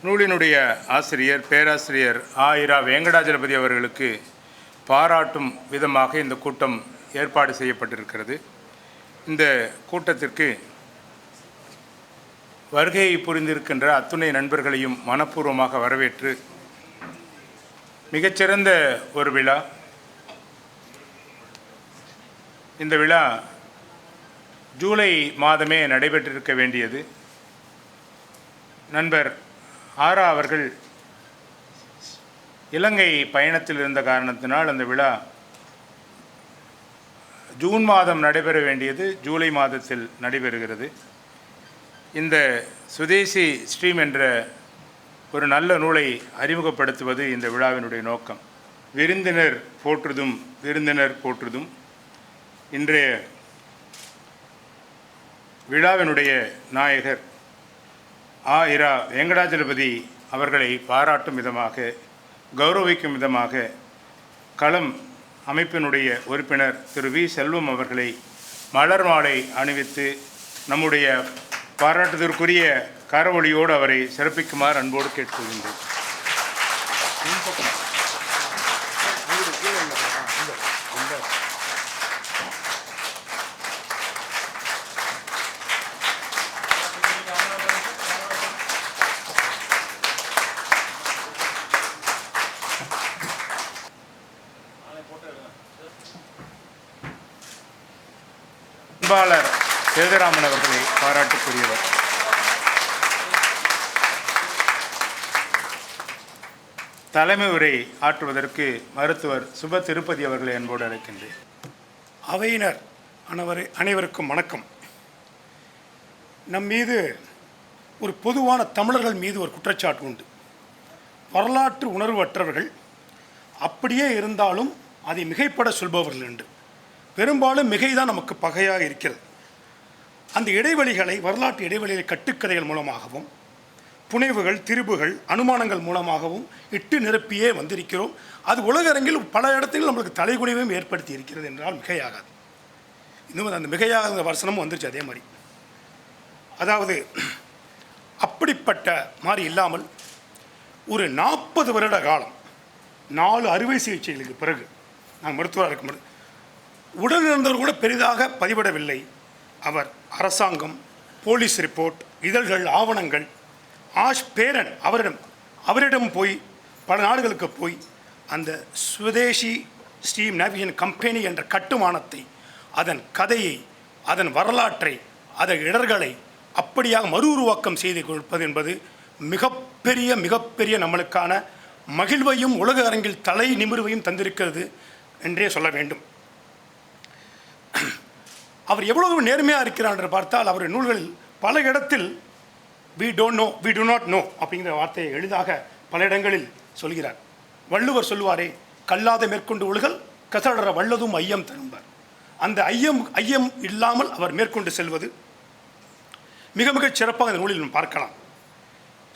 நூலினுடைய ஆசிரியர் பேராசிரியர் இரா வெங்கடாஜலபதி அவர்களுக்கு பாராட்டும் விதமாக இந்த கூட்டம் ஏற்பாடு செய்யப்பட்டிருக்கிறது. இந்த கூட்டத்திற்கு வருகையை புரிந்திருக்கின்ற அத்துணை நண்பர்களையும் மனப்பூர்வமாக வரவேற்று மிகச்சிறந்த ஒரு விழா. இந்த விழா ஜூலை மாதமே நடைபெற்றிருக்க வேண்டியது. நண்பர் ஆரா அவர்கள் இலங்கை பயணத்தில் இருந்த காரணத்தினால் அந்த விழா ஜூன் மாதம் நடைபெற வேண்டியது ஜூலை மாதத்தில் நடைபெறுகிறது. இந்த சுதேசி ஸ்ட்ரீம் என்ற ஒரு நல்ல நூலை அறிமுகப்படுத்துவது இந்த விழாவினுடைய நோக்கம். விருந்தினர் போற்றுதும் விருந்தினர் போற்றுதும். இன்றைய விழாவினுடைய நாயகர் இரா வெங்கடாஜலபதி அவர்களை பாராட்டும் விதமாக, கௌரவிக்கும் விதமாக களம் அமைப்பினுடைய உறுப்பினர் திரு வி செல்வம் அவர்களை மலர் மாலை அணிவித்து நம்முடைய பாராட்டுதற்குரிய கரவொலியோடு அவரை சிறப்பிக்குமாறு அன்போடு கேட்டுக்கொள்கின்றேன். அன்பாளர் சேதுராமன் அவர்களை பாராட்டுக்குரியவர். தலைமை உரை ஆற்றுவதற்கு மருத்துவர் சுப திருப்பதி அவர்களை அன்போடு அழைக்கின்றேன். அவையினர் அனைவருக்கும் வணக்கம். நம் மீது ஒரு பொதுவான தமிழர்கள் மீது ஒரு குற்றச்சாட்டு உண்டு. வரலாற்று உணர்வற்றவர்கள், அப்படியே இருந்தாலும் அதை மிகைப்பட சொல்பவர்கள் உண்டு. பெரும்பாலும் மிகைதான் நமக்கு பகையாக இருக்கிறது. அந்த இடைவெளிகளை, வரலாற்று இடைவெளிகளை கட்டுக்கதைகள் மூலமாகவும் புனைவுகள், திரிபுகள், அனுமானங்கள் மூலமாகவும் இட்டு நிரப்பியே வந்திருக்கிறோம். அது உலக அரங்கில் பல இடத்தில் நம்மளுக்கு தலைகுனிவையும் ஏற்படுத்தி இருக்கிறது என்றால் மிகையாகாது. இன்னும் அந்த மிகையாகாத வசனமும் வந்துருச்சு. அதே மாதிரி, அதாவது அப்படிப்பட்ட மாதிரி இல்லாமல் ஒரு 40 வருட காலம் 4 அறுவை சிகிச்சைகளுக்கு பிறகு நான் மருத்துவராக இருக்கும்போது உடனிருந்தவர் கூட பெரிதாக பதிவிடவில்லை. அவர் அரசாங்கம், போலீஸ் ரிப்போர்ட், இதழ்கள், ஆவணங்கள், பேரன் அவரிடம் போய் பல நாடுகளுக்கு போய் அந்த சுதேசி ஸ்டீம் நேவிகேஷன் கம்பெனி என்ற கட்டுமானத்தை, அதன் கதையை, அதன் வரலாற்றை, அதன் இடர்களை அப்படியாக மறு உருவாக்கம் செய்து கொடுப்பது என்பது மிகப்பெரிய நம்மளுக்கான மகிழ்வையும் உலக அரங்கில் தலை நிமிர்வையும் தந்திருக்கிறது என்றே சொல்ல வேண்டும். அவர் எவ்வளவு நேர்மையாக இருக்கிறார் என்று பார்த்தால், அவருடைய நூல்களில் பல இடத்தில் வி டு நாட் நோ அப்படிங்கிற வார்த்தையை எளிதாக பல இடங்களில் சொல்கிறார். வள்ளுவர் சொல்லுவாரே, கல்லாத மேற்கொண்டு ஒழுகல் கசடர வல்லதும் ஐயம் தரும்பார். அந்த ஐயம் இல்லாமல் அவர் மேற்கொண்டு செல்வது மிகச் சிறப்பாக இந்த நூலில் பார்க்கலாம்.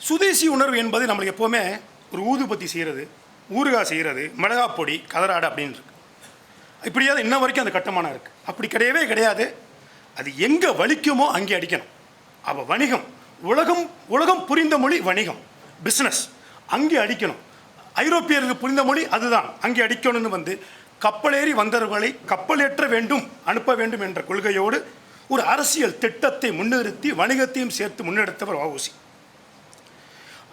சுதேசி உணர்வு என்பது நம்மளுக்கு எப்போவுமே ஒரு ஊதுபத்தி செய்கிறது, ஊறுகாய் செய்கிறது, மிளகாப்பொடி, கதராடு அப்படின்னு இருக்கு. இப்படியாவது இன்ன வரைக்கும் அந்த கட்டுமானம் இருக்குது. அப்படி கிடையாது. அது எங்கே வலிக்குமோ அங்கே அடிக்கணும். அப்போ வணிகம், உலகம் புரிந்த மொழி வணிகம், பிஸ்னஸ், அங்கே அடிக்கணும். ஐரோப்பியருக்கு புரிந்த மொழி அதுதான், அங்கே அடிக்கணும்னு கப்பலேறி வந்தவர்களை கப்பலேற்ற வேண்டும், அனுப்ப வேண்டும் என்ற கொள்கையோடு ஒரு அரசியல் திட்டத்தை முன்னிறுத்தி வணிகத்தையும் சேர்த்து முன்னெடுத்தவர் வ.உ.சி.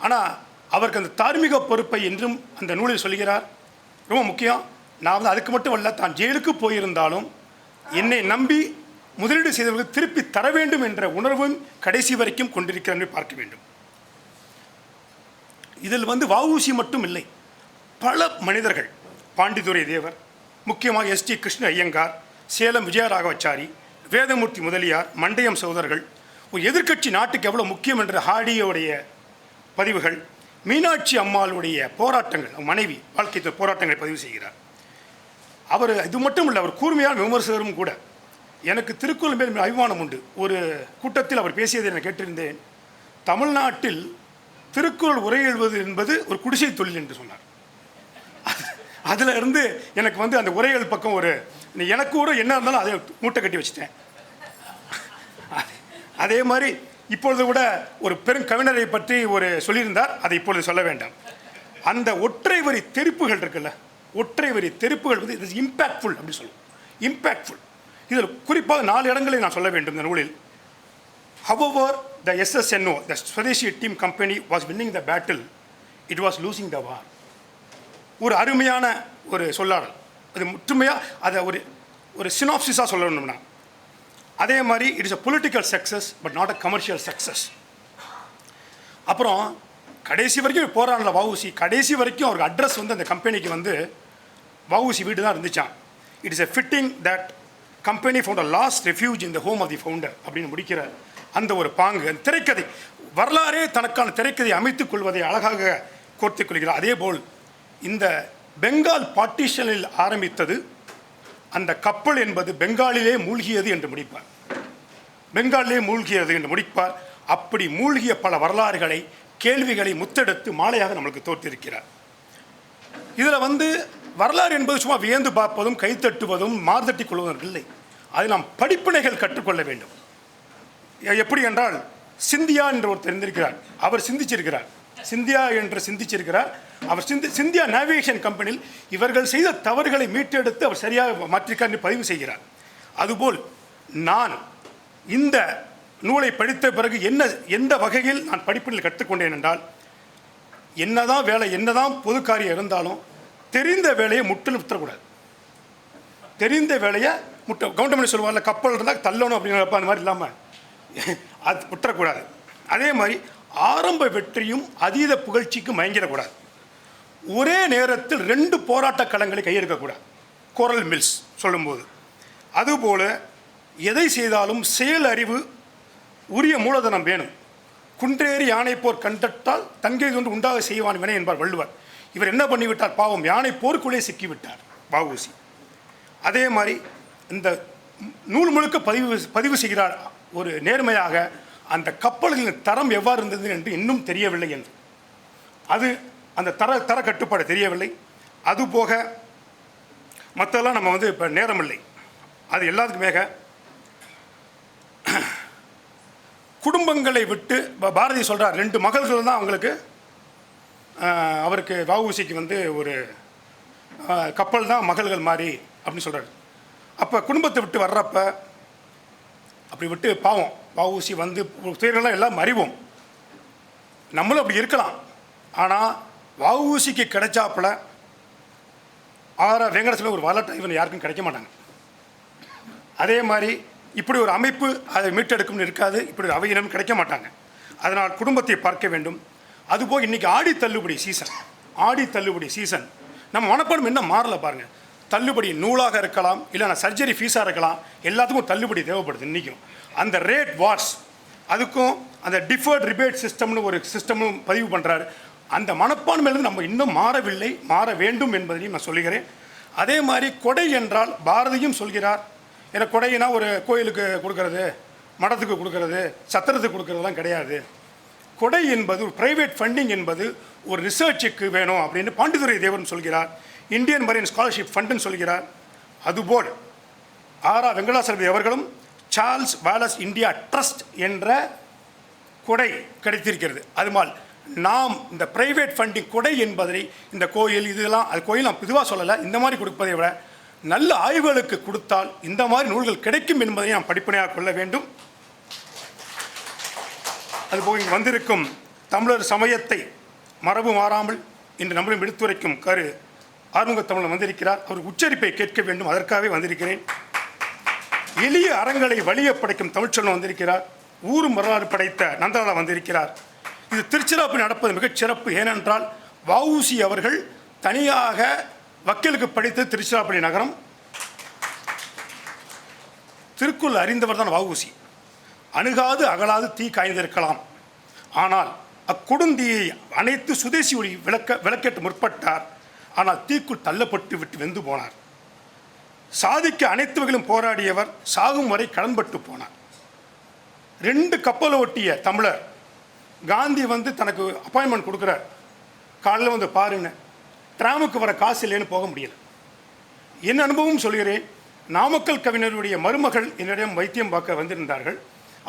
ஆனால் அவருக்கு அந்த தார்மீக பொறுப்பை என்றும் அந்த நூலில் சொல்கிறார். ரொம்ப முக்கியம். நான் அதுக்கு மட்டும் அல்ல, தான் ஜெயிலுக்கு போயிருந்தாலும் என்னை நம்பி முதலீடு செய்தவர்கள் திருப்பி தர வேண்டும் என்ற உணர்வும் கடைசி வரைக்கும் கொண்டிருக்கிறது பார்க்க வேண்டும். இதில் வ.உ.சி மட்டும் இல்லை, பல மனிதர்கள், பாண்டித்துரை தேவர், முக்கியமாக எஸ்.டி. கிருஷ்ண ஐயங்கார், சேலம் விஜயராகவச்சாரி, வேதமூர்த்தி முதலியார், மண்டையம் சகோதரர்கள், ஒரு எதிர்க்கட்சி நாட்டுக்கு எவ்வளோ முக்கியம் என்ற ஹாடியோடைய பதிவுகள், மீனாட்சி அம்மாளுடைய போராட்டங்கள், மனைவி வாழ்க்கை போராட்டங்களை பதிவு செய்கிறார். அவர் இது மட்டும் இல்லை, அவர் கூர்மையான விமர்சகரும் கூட. எனக்கு திருக்குறள் மேல் அபிமானம் உண்டு. ஒரு கூட்டத்தில் அவர் பேசியதை நான் கேட்டிருந்தேன். தமிழ்நாட்டில் திருக்குறள் உரை எழுதுவது என்பது ஒரு குடிசை தொழில் என்று சொன்னார். அதில் இருந்து எனக்கு அந்த உரைகள் பக்கம் ஒரு எனக்கு கூட என்ன இருந்தாலும் அதை மூட்டை கட்டி வச்சுட்டேன். அதே மாதிரி இப்பொழுது கூட ஒரு பெருங்கவிஞரை பற்றி ஒரு சொல்லியிருந்தார், அதை இப்பொழுது சொல்ல வேண்டாம். அந்த ஒற்றை வரி தெரிப்புகள் இருக்குல்ல, ஒற்றை வரி தெரிப்புகள் வந்து இது இம்பேக்ட்ஃபுல் அப்படின்னு சொல்லுவோம். இம்பேக்ட்ஃபுல் இதில் குறிப்பாக 4 இடங்களை நான் சொல்ல வேண்டும் இந்த நூலில். However, the SSNO, the Swadeshi Team Company was winning the battle, it was losing the war. ஒரு அருமையான ஒரு சொல்லாடல். அது முற்றுமையாக அதை ஒரு சினாப்சிஸாக சொல்லணும்னா, அதே மாதிரி it is a political success but not a commercial success. அப்புறம் கடைசி வரைக்கும் போராடல வஉசி. கடைசி வரைக்கும் அவருக்கு அட்ரஸ் வந்து அந்த கம்பெனிக்கு வந்து வஉசி வீடு தான் இருந்துச்சான். It is a fitting that company found a last refuge in the home of the founder அப்படின்னு முடிக்கிற அந்த ஒரு பாங்கு, அந்த திரைக்கதை, வரலாறே தனக்கான திரைக்கதை அமைத்துக் கொள்வதை அழகாக கோர்த்துக் கொள்கிறார். அதே போல் இந்த பெங்கால் பார்ட்டிஷனில் ஆரம்பித்தது அந்த கப்பல் என்பது பெங்காலிலே மூழ்கியது என்று முடிப்பார். பெங்காலிலே மூழ்கியது என்று முடிப்பார். அப்படி மூழ்கிய பல வரலாறுகளை, கேள்விகளை முத்தெடுத்து மாலையாக நம்மளுக்கு தோற்றிருக்கிறார். இதில் வந்து வரலாறு என்பது சும்மா வியந்து பார்ப்பதும் கைத்தட்டுவதும் மார்தட்டி கொள்வதும் இல்லை. அதில் நாம் படிப்பினைகள் கற்றுக்கொள்ள வேண்டும். எப்படி என்றால், சிந்தியா என்று ஒருத்தர் இருந்திருக்கிறார், அவர் சிந்திச்சிருக்கிறார். சிந்தியா என்று சிந்திச்சிருக்கிறார். அவர் சிந்தியா நேவிகேஷன் கம்பெனியில் இவர்கள் செய்த தவறுகளை மீட்டெடுத்து அவர் சரியாக மாற்றிருக்கார் என்று பதிவு செய்கிறார். அதுபோல் நான் இந்த நூலை படித்த பிறகு எந்த வகையில் நான் படிப்பினில் கற்றுக்கொண்டேன் என்றால், என்னதான் வேலை, என்னதான் பொது காரியம் இருந்தாலும் தெரிந்த வேலையை முற்றிலும் விட்டுறக்கூடாது. தெரிந்த வேலையை கவுண்டமணி சொல்லுவார்ல, கப்பல் இருந்தால் தள்ளணும் அப்படிங்கிறப்ப அந்த மாதிரி இல்லாமல் அது விட்டுறக்கூடாது. அதே மாதிரி ஆரம்ப வெற்றியும் அதீத புகழ்ச்சிக்கும் மயங்கிடக்கூடாது. ஒரே நேரத்தில் 2 போராட்ட களங்களை கையெடுக்கக்கூடாது, கோரல் மில்ஸ் சொல்லும்போது. அதுபோல் எதை செய்தாலும் செயல் அறிவு, உரிய மூலதனம் வேணும். குன்றேறி யானை போர் கண்டட்டால் தங்கை கொண்டு உண்டாக செய்வான் வினை என்பார் வள்ளுவர். இவர் என்ன பண்ணிவிட்டார் பாவம், யானை போருக்குள்ளே சிக்கிவிட்டார் வஉசி. அதே மாதிரி இந்த நூல் முழுக்க பதிவு செய்கிறார் ஒரு நேர்மையாக, அந்த கப்பல்களின் தரம் எவ்வாறு இருந்தது என்று இன்னும் தெரியவில்லை என்று. அது அந்த தர கட்டுப்பாடு தெரியவில்லை. அதுபோக மற்றெல்லாம் நம்ம வந்து இப்போ நேரம் இல்லை. அது எல்லாத்துக்கும் மேக குடும்பங்களை விட்டு பாரதி சொல்கிறார், 2 மகள்கள் தான் அவருக்கு வஉசிக்கு வந்து ஒரு கப்பல் தான் மகள்கள் மாதிரி அப்படின்னு சொல்கிறார். அப்போ குடும்பத்தை விட்டு வர்றப்ப அப்படி விட்டு பாவம் வஉசி வந்து துயர்கள்லாம் எல்லாம் அறிவோம், நம்மளும் அப்படி இருக்கலாம். ஆனால் வஉசிக்கு கிடைச்சாப்புல வெங்கடேசன் ஒரு வரலாற்று இவன் யாருக்கும் கிடைக்க மாட்டாங்க. அதே மாதிரி இப்படி ஒரு அமைப்பு அதை மீட்டெடுக்கும்னு இருக்காது, இப்படி ஒரு அவையினம் கிடைக்க மாட்டாங்க. அதனால் குடும்பத்தை பார்க்க வேண்டும். அதுபோக இன்றைக்கி ஆடி தள்ளுபடி சீசன், நம்ம மனப்பாடம் என்ன மாறல பாருங்கள். தள்ளுபடி நூலாக இருக்கலாம், இல்லைனா சர்ஜரி ஃபீஸாக இருக்கலாம், எல்லாத்துக்கும் தள்ளுபடி தேவைப்படுது இன்றைக்கும். அந்த ரேட் வார்ஸ், அதுக்கும் அந்த டிஃபர்ட் ரிபேட் சிஸ்டம்னு ஒரு சிஸ்டமும் பதிவு பண்ணுறாரு. அந்த மனப்பான்மையிலிருந்து நம்ம இன்னும் மாறவில்லை, மாற வேண்டும் என்பதையும் நான் சொல்லுகிறேன். அதே மாதிரி கொடை என்றால் பாரதியும் சொல்கிறார். ஏன்னா கொடையினா ஒரு கோயிலுக்கு கொடுக்கறது, மடத்துக்கு கொடுக்கறது, சத்திரத்துக்கு கொடுக்கறதுலாம் கிடையாது. கொடை என்பது ஒரு ப்ரைவேட் ஃபண்டிங் என்பது ஒரு ரிசர்ச்சுக்கு வேணும் அப்படின்னு பாண்டித்துரை தேவன் சொல்கிறார். இந்தியன் மரீன் ஸ்காலர்ஷிப் ஃபண்டுன்னு சொல்கிறார். அதுபோல் வெங்கடாசலபதி அவர்களும் சார்ல்ஸ் வாலஸ் இந்தியா ட்ரஸ்ட் என்ற கொடை கிடைத்திருக்கிறது. அதுமால் நாம் இந்த ப்ரைவேட் ஃபண்டிங் கொடை என்பதை இந்த கோயில் இதெல்லாம், அது கோயில் நான் பொதுவாக சொல்லலை, இந்த மாதிரி கொடுப்பதை விட நல்ல ஆய்வுகளுக்கு கொடுத்தால் இந்த மாதிரி நூல்கள் கிடைக்கும் என்பதை நாம் படிப்பனையாக கொள்ள வேண்டும். அதுபோக இங்கு வந்திருக்கும் தமிழர் சமயத்தை மரபு மாறாமல் இன்று நம்மளும் எடுத்துரைக்கும் ஆறுமுக தமிழன் வந்திருக்கிறார். அவர் உச்சரிப்பை கேட்க வேண்டும், அதற்காகவே வந்திருக்கிறேன். எளிய அறங்களை வலிய படைக்கும் தமிழ்ச்சொல்வன் வந்திருக்கிறார். ஊரும் வரலாறு படைத்த நந்தலாலா வந்திருக்கிறார். இது திருச்சிராப்பள்ளி நடப்பது மிகச் சிறப்பு. ஏனென்றால் வஉசி அவர்கள் தனியாக வக்கீலுக்கு படித்து திருச்சிராப்பள்ளி நகரம், திருக்குறள் அறிந்தவர் தான் வஉசி. அணுகாது அகலாது தீ காய்ந்திருக்கலாம், ஆனால் அக்கொடுந்தீயை அனைத்து சுதேசி ஒளி விளக்கேற்று முற்பட்டார். ஆனால் தீக்குள் தள்ளப்பட்டு விட்டு வெந்து போனார். சாதிக்க அனைத்து வகையிலும் போராடியவர் சாகும் வரை கடன்பட்டு போனார். 2 கப்பலை ஒட்டிய தமிழர் காந்தி வந்து தனக்கு அப்பாயின்மெண்ட் கொடுக்குறார். காலையில் வந்து பாருங்க, ட்ராமுக்கு வர காசு இல்லைன்னு போக முடியல. என் அனுபவம் சொல்கிறேன். நாமக்கல் கவிஞருடைய மருமகள் என்னிடம் வைத்தியம் பார்க்க வந்திருந்தார்கள்.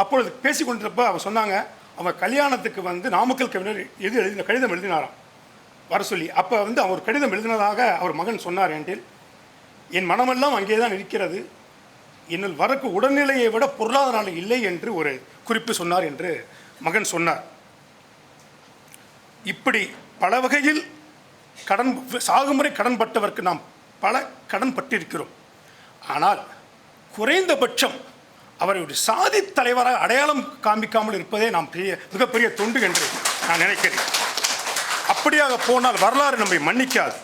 அப்பொழுது பேசி கொண்டிருப்ப அவர் சொன்னாங்க, அவர் கல்யாணத்துக்கு வந்து நாமக்கல் கவிஞர் எழுதின கடிதம் எழுதினாராம் வர சொல்லி. அப்போ வந்து அவர் கடிதம் எழுதினதாக அவர் மகன் சொன்னார் என்றில், என் மனமெல்லாம் அங்கே தான் இருக்கிறது, என்னில் வரக்கு உடல்நிலையை விட பொருளாதார நிலை இல்லை என்று ஒரு குறிப்பு சொன்னார் என்று மகன் சொன்னார். இப்படி பல வகையில் கடன் சாகுமுறை கடன்பட்டவருக்கு நாம் பல கடன் பட்டிருக்கிறோம். ஆனால் குறைந்தபட்சம் அவரை ஒரு சாதி தலைவராக அடையாளம் காண்பிக்காமல் இருப்பதே நாம் மிகப்பெரிய தொண்டு என்று நான் நினைக்கிறேன். அப்படியாக போனால் வரலாறு நம்மை மன்னிக்காது.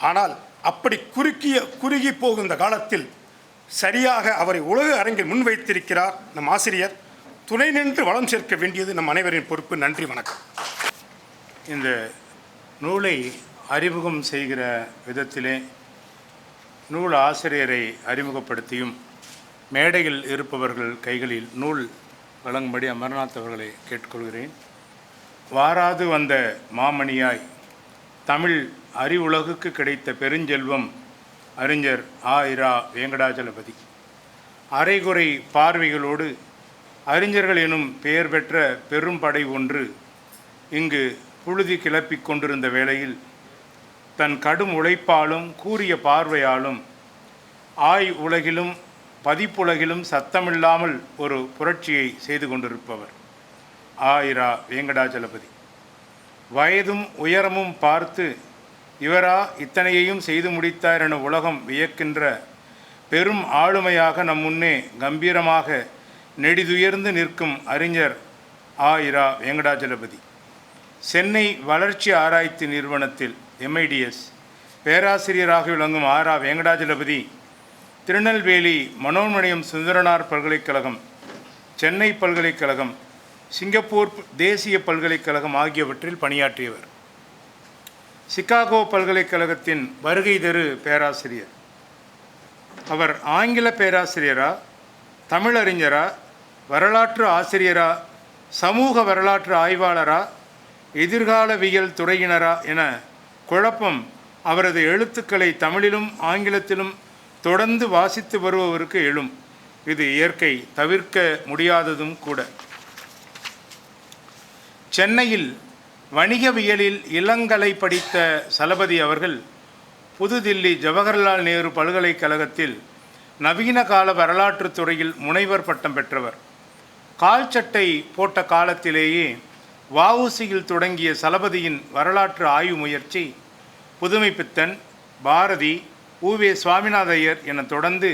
ஆனால் அப்படி குறுகி போகின்ற காலத்தில் சரியாக அவரை உலக அரங்கில் முன்வைத்திருக்கிறார் நம் ஆசிரியர். துணை நின்று வளம் சேர்க்க வேண்டியது நம் அனைவரின் பொறுப்பு. நன்றி, வணக்கம். இந்த நூலை அறிமுகம் செய்கிற விதத்திலே நூல் ஆசிரியரை அறிமுகப்படுத்தியும் மேடையில் இருப்பவர்கள் கைகளில் நூல் வழங்கும்படி அமர்நாத் அவர்களை கேட்டுக்கொள்கிறேன். வாராது வந்த மாமணியாய் தமிழ் அறிவுலகுக்கு கிடைத்த பெருஞ்செல்வம் அறிஞர் இரா வெங்கடாஜலபதி. அரைகுறை பார்வைகளோடு அறிஞர்கள் எனும் பெயர் பெற்ற பெரும் படை ஒன்று இங்கு புழுதி கிளப்பிக் கொண்டிருந்த வேளையில் தன் கடும் உழைப்பாலும் கூரிய பார்வையாலும் உலகிலும் பதிப்புலகிலும் சத்தமில்லாமல் ஒரு புரட்சியை செய்து கொண்டிருப்பவர் இரா வெங்கடாஜலபதி. வயதும் உயரமும் பார்த்து இவரா இத்தனையையும் செய்து முடித்தார் என உலகம் வியக்கின்ற பெரும் ஆளுமையாக நம் முன்னே கம்பீரமாக நெடிதுயர்ந்து நிற்கும் அறிஞர் இரா வெங்கடாஜலபதி. சென்னை வளர்ச்சி ஆராய்ச்சி நிறுவனத்தில் MIDS பேராசிரியராக விளங்கும் இரா வெங்கடாஜலபதி திருநெல்வேலி மனோன்மணியம் சுந்தரனார் பல்கலைக்கழகம், சென்னை பல்கலைக்கழகம், சிங்கப்பூர் தேசிய பல்கலைக்கழகம் ஆகியவற்றில் பணியாற்றியவர். சிகாகோ பல்கலைக்கழகத்தின் வருகை தரு பேராசிரியர். அவர் ஆங்கில பேராசிரியரா, தமிழறிஞரா, வரலாற்று ஆசிரியரா, சமூக வரலாற்று ஆய்வாளரா, எதிர்காலவியல் துறையினரா என குழப்பம் அவரது எழுத்துக்களை தமிழிலும் ஆங்கிலத்திலும் தொடர்ந்து வாசித்து வருபவருக்கு எழும். இது இயற்கை, தவிர்க்க முடியாததும் கூட. சென்னையில் வணிகவியலில் இளங்கலை படித்த சலபதி அவர்கள் புதுதில்லி ஜவஹர்லால் நேரு பல்கலைக்கழகத்தில் நவீன கால வரலாற்று துறையில் முனைவர் பட்டம் பெற்றவர். கால் சட்டை போட்ட காலத்திலேயே வஉசியில் தொடங்கிய சலபதியின் வரலாற்று ஆய்வு முயற்சி புதுமைப்பித்தன், பாரதி, உவே சுவாமிநாத ஐயர் என தொடர்ந்து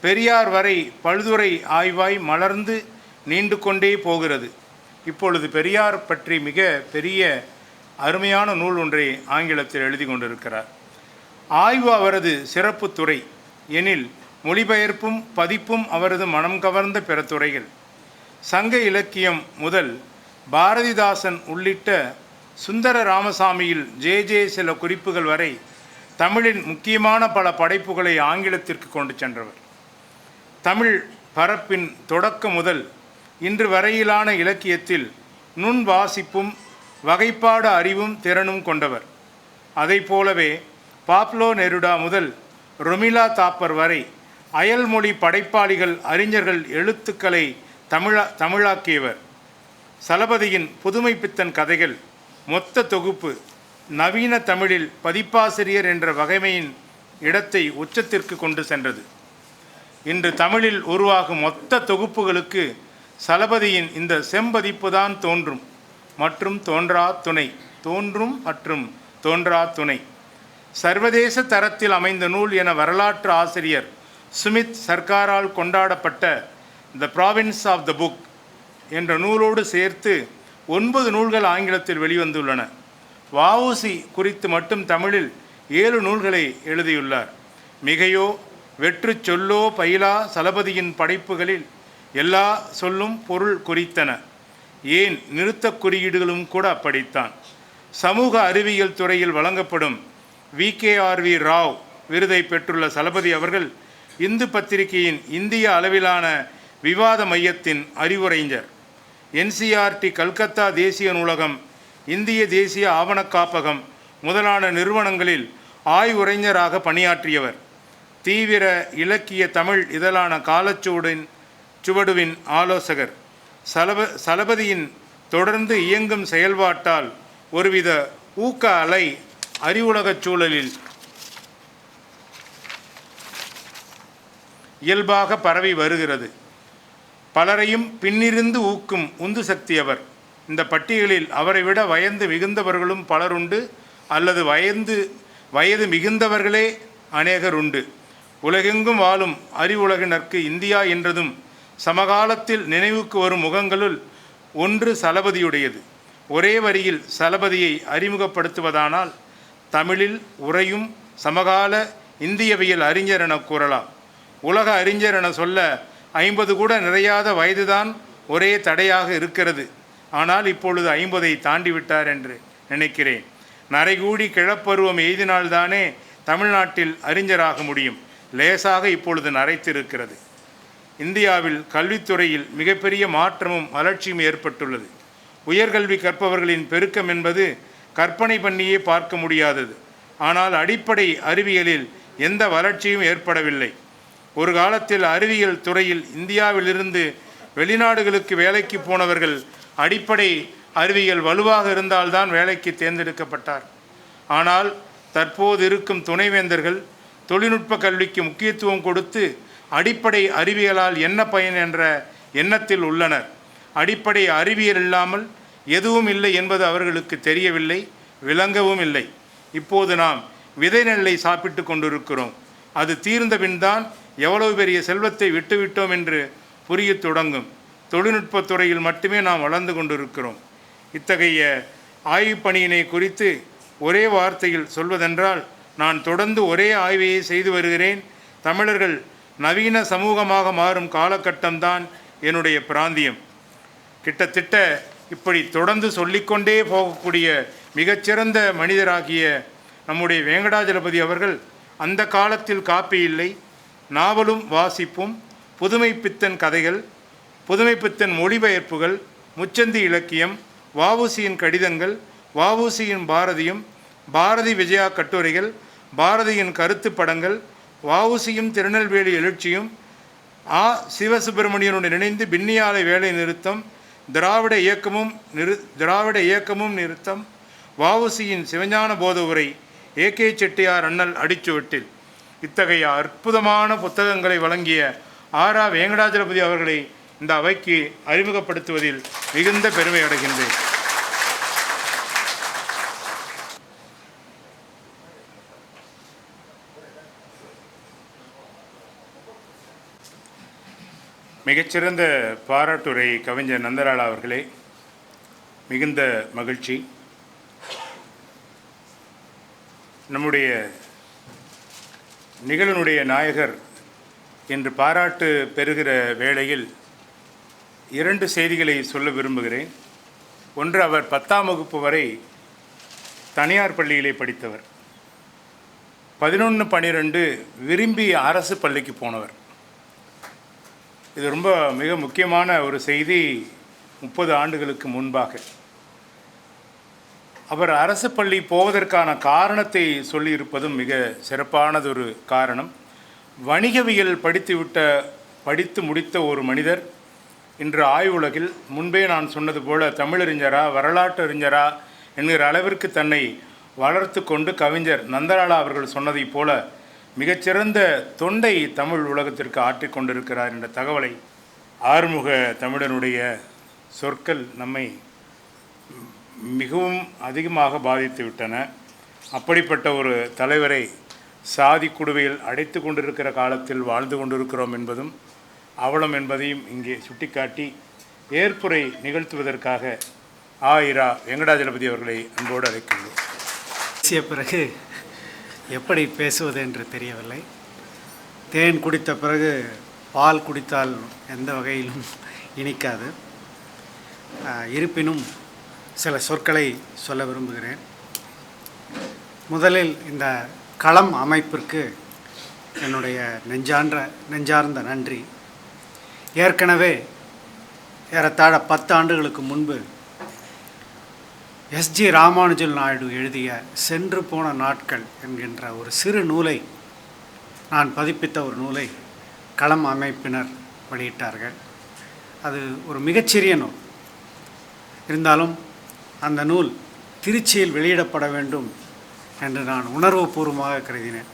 பெரியார் வரை பல்துறை ஆய்வாய் மலர்ந்து நீண்டு கொண்டே போகிறது. இப்பொழுது பெரியார் பற்றி மிக பெரிய அருமையான நூல் ஒன்றை ஆங்கிலத்தில் எழுதி கொண்டிருக்கிறார். ஆய்வு அவரது சிறப்பு துறை எனில் மொழிபெயர்ப்பும் பதிப்பும் அவரது மனம் கவர்ந்த பிற துறைகள். சங்க இலக்கியம் முதல் பாரதிதாசன் உள்ளிட்ட சுந்தர ராமசாமியில் ஜே சில குறிப்புகள் வரை தமிழின் முக்கியமான பல படைப்புகளை ஆங்கிலத்திற்கு கொண்டு சென்றவர். தமிழ் பரப்பின் தொடக்கம் முதல் இன்று வரையிலான இலக்கியத்தில் நுண் வாசிப்பும் வகைப்பாடு அறிவும் திறனும் கொண்டவர். அதை போலவே பாப்லோ நெருடா முதல் ரொமிலா தாப்பர் வரை அயல்மொழி படைப்பாளிகள், அறிஞர்கள் எழுத்துக்களை தமிழாக்கியவர். சலபதியின் புதுமைப்பித்தன் கதைகள் மொத்த தொகுப்பு நவீன தமிழில் பதிப்பாசிரியர் என்ற வகைமையின் இடத்தை உச்சத்திற்கு கொண்டு சென்றது. இன்று தமிழில் உருவாகும் மொத்த தொகுப்புகளுக்கு சலபதியின் இந்த செம்பதிப்பு தான் தோன்றும் மற்றும் தோன்றா துணை. சர்வதேச தரத்தில் அமைந்த நூல் என வரலாற்று ஆசிரியர் சுமித் சர்க்காரால் கொண்டாடப்பட்ட த ப்ராவின்ஸ் ஆஃப் த புக் என்ற நூலோடு சேர்த்து 9 நூல்கள் ஆங்கிலத்தில் வெளிவந்துள்ளன. வஉசி குறித்து மட்டும் தமிழில் 7 நூல்களை எழுதியுள்ளார். மிகையோ வெற்று சொல்லோ பயிலா சலபதியின் படைப்புகளில் எல்லா சொல்லும் பொருள் குறித்தன. ஏன் நிறுத்தக் குறியீடுகளும் கூட அப்படித்தான். சமூக அறிவியல் துறையில் வழங்கப்படும் VKRV ராவ் விருதை பெற்றுள்ள சலபதி அவர்கள் இந்து பத்திரிகையின் இந்திய அளவிலான விவாத மையத்தின் அறிவுரைஞர். NCERT கல்கத்தா தேசிய நூலகம், இந்திய தேசிய ஆவணக் காப்பகம் முதலான நிறுவனங்களில் ஆய்வுரைஞராக பணியாற்றியவர். தீவிர இலக்கிய தமிழ் இதழான காலச்சுவடுவின் ஆலோசகர். சலபதியின் தொடர்ந்து இயங்கும் செயல்பாட்டால் ஒருவித ஊக்க அலை அறிவுலகச் சூழலில் இயல்பாக பரவி வருகிறது. பலரையும் பின்னிருந்து ஊக்கும் உந்து சக்தி அவர். இந்த பட்டியலில் அவரை விட வயது மிகுந்தவர்களும் பலருண்டு, அல்லது வயது மிகுந்தவர்களே அநேகர் உண்டு. உலகெங்கும் வாழும் அறிவுலகினருக்கு இந்தியா என்றதும் சமகாலத்தில் நினைவுக்கு வரும் முகங்களுள் ஒன்று சலபதியுடையது. ஒரே வரியில் சலபதியை அறிமுகப்படுத்துவதானால் தமிழில் உரையும் சமகால இந்தியவியல் அறிஞர் என கூறலாம். உலக அறிஞர் என சொல்ல 50 கூட நிறையாத வயதுதான் ஒரே தடையாக இருக்கிறது. ஆனால் இப்பொழுது 50ஐ தாண்டிவிட்டார் என்று நினைக்கிறேன். நரைகூடி கிழப்பருவம் எய்தினால்தானே தமிழ்நாட்டில் அறிஞராக முடியும். லேசாக இப்பொழுது நரைத்திருக்கிறது. இந்தியாவில் கல்வித்துறையில் மிகப்பெரிய மாற்றமும் வளர்ச்சியும் ஏற்பட்டுள்ளது. உயர்கல்வி கற்பவர்களின் பெருக்கம் என்பது கற்பனை பண்ணியே பார்க்க முடியாதது. ஆனால் அடிப்படை அறிவியலில் எந்த வளர்ச்சியும் ஏற்படவில்லை. ஒரு காலத்தில் அறிவியல் துறையில் இந்தியாவிலிருந்து வெளிநாடுகளுக்கு வேலைக்கு போனவர்கள் அடிப்படை அறிவியல் வலுவாக இருந்தால்தான் வேலைக்கு தேர்ந்தெடுக்கப்பட்டார். ஆனால் தற்போது இருக்கும் துணைவேந்தர்கள் தொழில்நுட்ப கல்விக்கு முக்கியத்துவம் கொடுத்து அடிப்படை அறிவியலால் என்ன பயன் என்ற எண்ணத்தில் உள்ளனர். அடிப்படை அறிவியல் இல்லாமல் எதுவும் இல்லை என்பது அவர்களுக்கு தெரியவில்லை, விளங்கவும் இல்லை. இப்போது நாம் விதை நெல்லை சாப்பிட்டு கொண்டிருக்கிறோம். அது தீர்ந்த பின்தான் எவ்வளவு பெரிய செல்வத்தை விட்டுவிட்டோம் என்று புரிய தொடங்கும். தொழில்நுட்பத் துறையில் மட்டுமே நாம் வளர்ந்து கொண்டிருக்கிறோம். இத்தகைய ஆய்வுப் பணியினை குறித்து ஒரே வார்த்தையில் சொல்வதென்றால், நான் தொடர்ந்து ஒரே ஆய்வையை செய்து வருகிறேன். தமிழர்கள் நவீன சமூகமாக மாறும் காலகட்டம்தான் என்னுடைய பிராந்தியம். கிட்டத்தட்ட இப்படி தொடர்ந்து சொல்லிக்கொண்டே போகக்கூடிய மிகச்சிறந்த மனிதராகிய நம்முடைய வெங்கடாஜலபதி அவர்கள் அந்த காலத்தில் காப்பி இல்லை, நாவலும் வாசிப்பும், புதுமைப்பித்தன் கதைகள், புதுமைப்பித்தன் மொழிபெயர்ப்புகள், முச்சந்தி இலக்கியம், வஉசியின் கடிதங்கள், வஉசியின் பாரதியும், பாரதி விஜயா கட்டுரைகள், பாரதியின் கருத்து படங்கள், வஉசியும் திருநெல்வேலி எழுச்சியும், சிவசுப்பிரமணியனுடன் இணைந்து பின்னியாலை வேலை நிறுத்தம், திராவிட இயக்கமும் நிறுத்தம், வஉசியின் சிவஞான போத உரை, ஏகே செட்டியார் அண்ணல் அடிச்சுவட்டில். இத்தகைய அற்புதமான புத்தகங்களை வழங்கிய ஆரா வெங்கடாஜலபதி அவர்களை இந்த அவைக்கு அறிமுகப்படுத்துவதில் மிகுந்த பெருமை அடைகின்றேன். மிகச்சிறந்த பாராட்டுரை கவிஞர் நந்தலாலா அவர்களே, மிகுந்த மகிழ்ச்சி. நம்முடைய நிகழ்வினுடைய நாயகர் என்று பாராட்டு பெறுகிற வேளையில் 2 செய்திகளை சொல்ல விரும்புகிறேன். ஒன்று, அவர் 10ஆம் வகுப்பு வரை தனியார் பள்ளியிலே படித்தவர். 11, 12 விரும்பி அரசு பள்ளிக்கு போனவர். இது ரொம்ப மிக முக்கியமான ஒரு செய்தி. 30 ஆண்டுகளுக்கு முன்பாக அவர் அரசு பள்ளி போவதற்கான காரணத்தை சொல்லியிருப்பதும் மிக சிறப்பானதொரு காரணம். வணிகவியல் படித்து முடித்த ஒரு மனிதர் இன்று ஆய்வுலகில், முன்பே நான் சொன்னது போல, தமிழறிஞரா வரலாற்று அறிஞரா என்கிற அளவிற்கு தன்னை வளர்த்து கொண்டு கவிஞர் நந்தலாலா அவர்கள் சொன்னதைப் போல மிகச்சிறந்த தொண்டை தமிழ் உலகத்திற்கு ஆற்றிக்கொண்டிருக்கிறார் என்ற தகவலை, ஆறுமுக தமிழனுடைய சொற்கள் நம்மை மிகவும் அதிகமாக பாதித்து விட்டன. அப்படிப்பட்ட ஒரு தலைவரை சாதி குடுவையில் அடைத்து கொண்டிருக்கிற காலத்தில் வாழ்ந்து கொண்டிருக்கிறோம் என்பதும் அவலம் என்பதையும் இங்கே சுட்டிக்காட்டி ஏற்புரை நிகழ்த்துவதற்காக இரா வெங்கடாஜலபதி அவர்களை அன்போடு அழைக்கின்றோம். பேசிய பிறகு எப்படி பேசுவது என்று தெரியவில்லை. தேன் குடித்த பிறகு பால் குடித்தால் எந்த வகையிலும் இனிக்காது. இருப்பினும் சில சொற்களை சொல்ல விரும்புகிறேன். முதலில் இந்த களம் அமைப்பிற்கு என்னுடைய நெஞ்சார்ந்த நன்றி. ஏற்கனவே ஏறத்தாழ 10 ஆண்டுகளுக்கு முன்பு எஸ்ஜி ராமானுஜல் நாயுடு எழுதிய சென்று போன நாட்கள் என்கின்ற ஒரு சிறு நூலை, நான் பதிப்பித்த ஒரு நூலை களம் அமைப்பினர் வெளியிட்டார்கள். அது ஒரு மிகச்சிறிய நூல். இருந்தாலும் அந்த நூல் திருச்சியில் வெளியிடப்பட வேண்டும் என்று நான் உணர்வுபூர்வமாக கருதினேன்.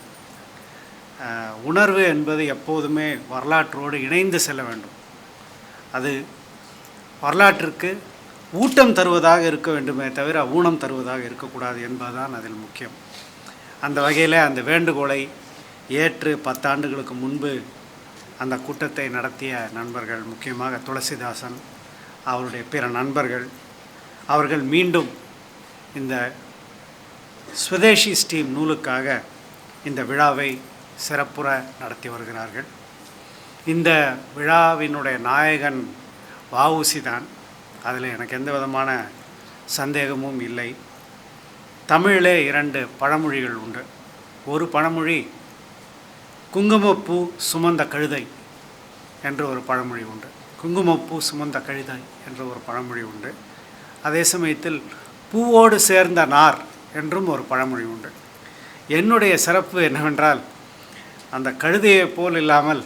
உணர்வு என்பது எப்போதுமே வரலாற்றோடு இணைந்து செல்ல வேண்டும். அது வரலாற்றிற்கு ஊட்டம் தருவதாக இருக்க வேண்டுமே தவிர ஊனம் தருவதாக இருக்கக்கூடாது என்பதுதான் அதில் முக்கியம். அந்த வகையில் அந்த வேண்டுகோளை ஏற்று 10 ஆண்டுகளுக்கு முன்பு அந்த கூட்டத்தை நடத்திய நண்பர்கள், முக்கியமாக துளசிதாசன், அவருடைய பிற நண்பர்கள், அவர்கள் மீண்டும் இந்த ஸ்வதேஷி ஸ்டீம் நூலுக்காக இந்த விழாவை சிறப்புற நடத்தி வருகிறார்கள். இந்த விழாவினுடைய நாயகன் வ.உ.சி. தான். அதில் எனக்கு எந்த விதமான சந்தேகமும் இல்லை. தமிழிலே 2 பழமொழிகள் உண்டு. ஒரு பழமொழி குங்குமப்பூ சுமந்த கழுதை என்று ஒரு பழமொழி உண்டு. குங்குமப்பூ சுமந்த கழுதை என்ற ஒரு பழமொழி உண்டு. அதே சமயத்தில் பூவோடு சேர்ந்த நார் என்றும் ஒரு பழமொழி உண்டு. என்னுடைய சிறப்பு என்னவென்றால், அந்த கழுதையைப் போல் இல்லாமல்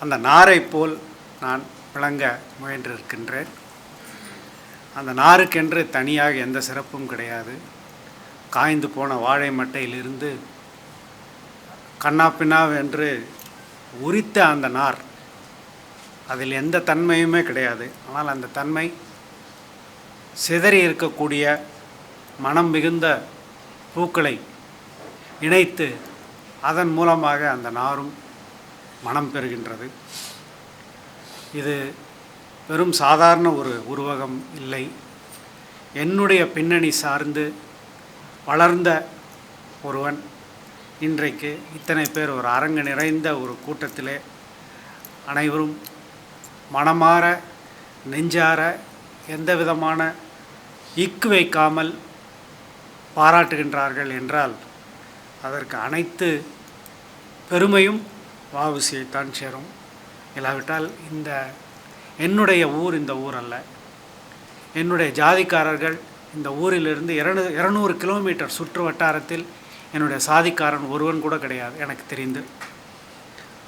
அந்த நாரைப் போல் நான் விளங்க முயன்றிருக்கின்றேன். அந்த நாருக்கென்று தனியாக எந்த சிறப்பும் கிடையாது. காய்ந்து போன வாழை மட்டையிலிருந்து கண்ணாப்பின்னாவென்று உரித்த அந்த நார், அதில் எந்த தன்மையுமே கிடையாது. ஆனால் அந்த தன்மை சிதறி இருக்கக்கூடிய மனம் மிகுந்த பூக்களை இணைத்து அதன் மூலமாக அந்த நாரும் மனம் பெறுகின்றது. இது வெறும் சாதாரண ஒரு உருவகம் இல்லை. என்னுடைய பின்னணி சார்ந்து வளர்ந்த ஒருவன் இன்றைக்கு இத்தனை பேர் ஒரு அரங்கு நிறைந்த ஒரு கூட்டத்திலே அனைவரும் மனமாற நெஞ்சார எந்த விதமான இக்கு வைக்காமல் பாராட்டுகின்றார்கள் என்றால் அதற்கு அனைத்து பெருமையும் வ.உ.சியைத்தான் சேரும். இல்லாவிட்டால் என்னுடைய ஊர் இந்த ஊர் அல்ல. என்னுடைய ஜாதிக்காரர்கள் இந்த ஊரிலிருந்து 200 கிலோமீட்டர் சுற்று வட்டாரத்தில் என்னுடைய சாதிக்காரன் ஒருவன் கூட கிடையாது எனக்கு தெரிந்து.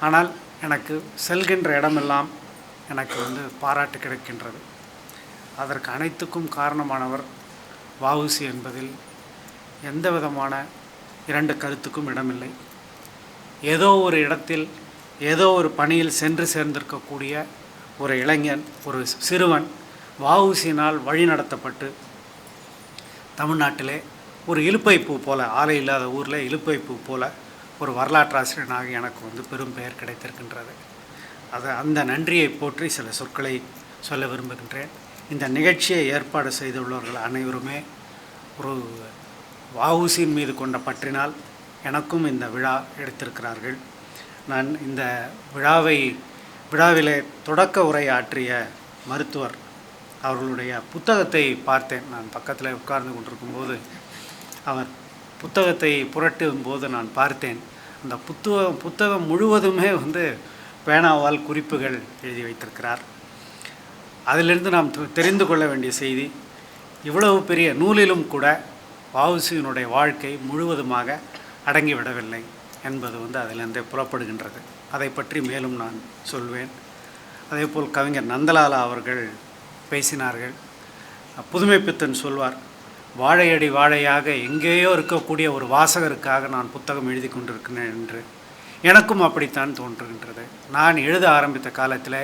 ஆனால் எனக்கு செல்கின்ற இடமெல்லாம் எனக்கு பாராட்டு கிடைக்கின்றது. அதற்கு அனைத்துக்கும் காரணமானவர் வ.உ.சி. என்பதில் எந்த விதமான 2 கருத்துக்கும் இடமில்லை. ஏதோ ஒரு இடத்தில் ஏதோ ஒரு பணியில் சென்று சேர்ந்திருக்கக்கூடிய ஒரு இளைஞன், ஒரு சிறுவன் வ.உ.சியினால் வழி நடத்தப்பட்டு தமிழ்நாட்டிலே ஒரு இலுப்பை பூ போல, ஆலை இல்லாத ஊரில் இலுப்பை பூ போல ஒரு வரலாற்றாசிரியனாக எனக்கு பெரும் பெயர் கிடைத்திருக்கின்றது. அந்த நன்றியை போற்றி சில சொற்களை சொல்ல விரும்புகின்றேன். இந்த நிகழ்ச்சியை ஏற்பாடு செய்துள்ளவர்கள் அனைவருமே ஒரு வ.உ.சியின் மீது கொண்ட பற்றினால் எனக்கும் இந்த விழா எடுத்திருக்கிறார்கள். நான் இந்த விழாவிலே தொடக்க உரையாற்றிய மருத்துவர் அவர்களுடைய புத்தகத்தை பார்த்தேன். நான் பக்கத்தில் உட்கார்ந்து கொண்டிருக்கும்போது அவர் புத்தகத்தை புரட்டும் போது நான் பார்த்தேன். அந்த புத்தகம் முழுவதுமே பேனாவால் குறிப்புகள் எழுதி வைத்திருக்கிறார். அதிலிருந்து நாம் தெரிந்து கொள்ள வேண்டிய செய்தி, இவ்வளவு பெரிய நூலிலும் கூட வ.உ.சியினுடைய வாழ்க்கை முழுவதுமாக அடங்கிவிடவில்லை என்பது அதிலிருந்து புலப்படுகின்றது. அதை பற்றி மேலும் நான் சொல்வேன். அதேபோல் கவிஞர் நந்தலாலா அவர்கள் பேசினார்கள். புதுமைப்பித்தன் சொல்வார், வாழையடி வாழையாக எங்கேயோ இருக்கக்கூடிய ஒரு வாசகருக்காக நான் புத்தகம் எழுதி கொண்டிருக்கிறேன் என்று. எனக்கும் அப்படித்தான் தோன்றுகின்றது. நான் எழுத ஆரம்பித்த காலத்தில்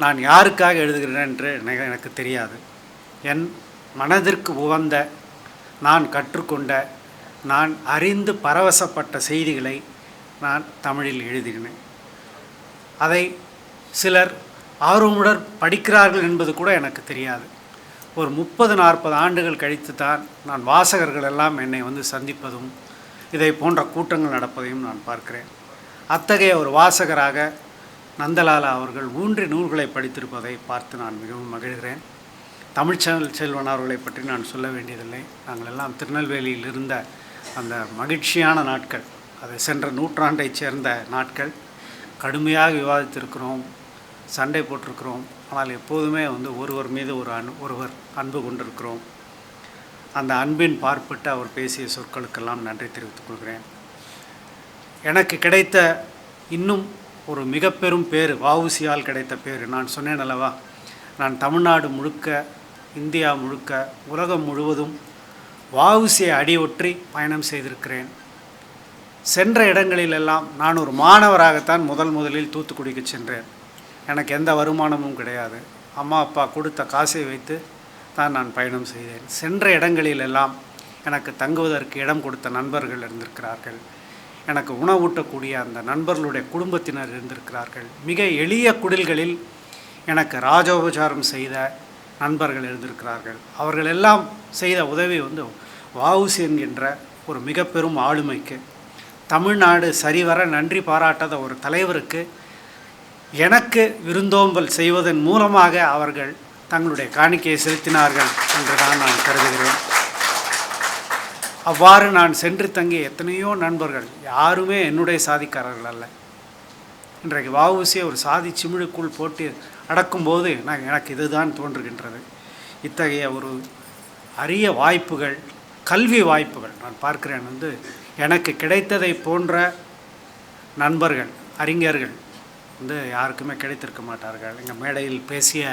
நான் யாருக்காக எழுதுகிறேன் என்று எனக்கு தெரியாது. என் மனதிற்கு உவந்த, நான் கற்றுக்கொண்ட, நான் அறிந்து பரவசப்பட்ட செய்திகளை நான் தமிழில் எழுதினேன். அதை சிலர் ஆர்வமுடன் படிக்கிறார்கள் என்பது கூட எனக்கு தெரியாது. ஒரு 30-40 ஆண்டுகள் கழித்து தான் நான் வாசகர்கள் எல்லாம் என்னை சந்திப்பதும் இதை போன்ற கூட்டங்கள் நடப்பதையும் நான் பார்க்கிறேன். அத்தகைய ஒரு வாசகராக நந்தலாலா அவர்கள் ஊன்றி நூல்களை படித்திருப்பதை பார்த்து நான் மிகவும் மகிழ்கிறேன். தமிழ்ச்செல்வன் அவர்களை பற்றி நான் சொல்ல வேண்டியதில்லை. நாங்கள் எல்லாம் திருநெல்வேலியில் இருந்த அந்த மகிழ்ச்சியான நாட்கள், அது சென்ற நூற்றாண்டைச் சேர்ந்த நாட்கள். கடுமையாக விவாதித்திருக்கிறோம், சண்டை போட்டிருக்கிறோம். ஆனால் எப்போதுமே ஒருவர் மீது ஒருவர் அன்பு கொண்டிருக்கிறோம். அந்த அன்பின் பார்ப்பட்டு அவர் பேசிய சொற்களுக்கெல்லாம் நன்றி தெரிவித்துக் கொள்கிறேன். எனக்கு கிடைத்த இன்னும் ஒரு மிக பெரும் பேர், வஉசியால் கிடைத்த பேர். நான் சொன்னேன் அல்லவா, நான் தமிழ்நாடு முழுக்க, இந்தியா முழுக்க, உலகம் முழுவதும் வஉசியை அடியொற்றி பயணம் செய்திருக்கிறேன். சென்ற இடங்களிலெல்லாம் நான் ஒரு மாணவராகத்தான் முதலில் தூத்துக்குடிக்கு சென்றேன். எனக்கு எந்த வருமானமும் கிடையாது. அம்மா அப்பா கொடுத்த காசை வைத்து தான் நான் பயணம் செய்தேன். சென்ற இடங்களிலெல்லாம் எனக்கு தங்குவதற்கு இடம் கொடுத்த நண்பர்கள் இருந்திருக்கிறார்கள். எனக்கு உணவூட்டக்கூடிய அந்த நண்பர்களுடைய குடும்பத்தினர் இருந்திருக்கிறார்கள். மிக எளிய குடில்களில் எனக்கு ராஜோபச்சாரம் செய்த நண்பர்கள் இருந்திருக்கிறார்கள். அவர்கள் எல்லாம் செய்த உதவி வஉசி என்கின்ற ஒரு மிக பெரும் ஆளுமைக்கு, தமிழ்நாடு சரிவர நன்றி பாராட்டாத ஒரு தலைவருக்கு எனக்கு விருந்தோம்பல் செய்வதன் மூலமாக அவர்கள் தங்களுடைய காணிக்கையை செலுத்தினார்கள் என்று தான் நான் கருதுகிறேன். அவ்வாறு நான் சென்று தங்கிய எத்தனையோ நண்பர்கள் யாருமே என்னுடைய சாதிக்காரர்கள் அல்ல. இன்றைக்கு வஉசியை ஒரு சாதி சிமிழுக்குள் போட்டு அடக்கும்போது எனக்கு இதுதான் தோன்றுகின்றது. இத்தகைய ஒரு அரிய வாய்ப்புகள், கல்வி வாய்ப்புகள் நான் பார்க்கிறேன். எனக்கு கிடைத்ததை போன்ற நண்பர்கள், அறிஞர்கள் யாருக்குமே கிடைத்திருக்க மாட்டார்கள். எங்கள் மேடையில் பேசிய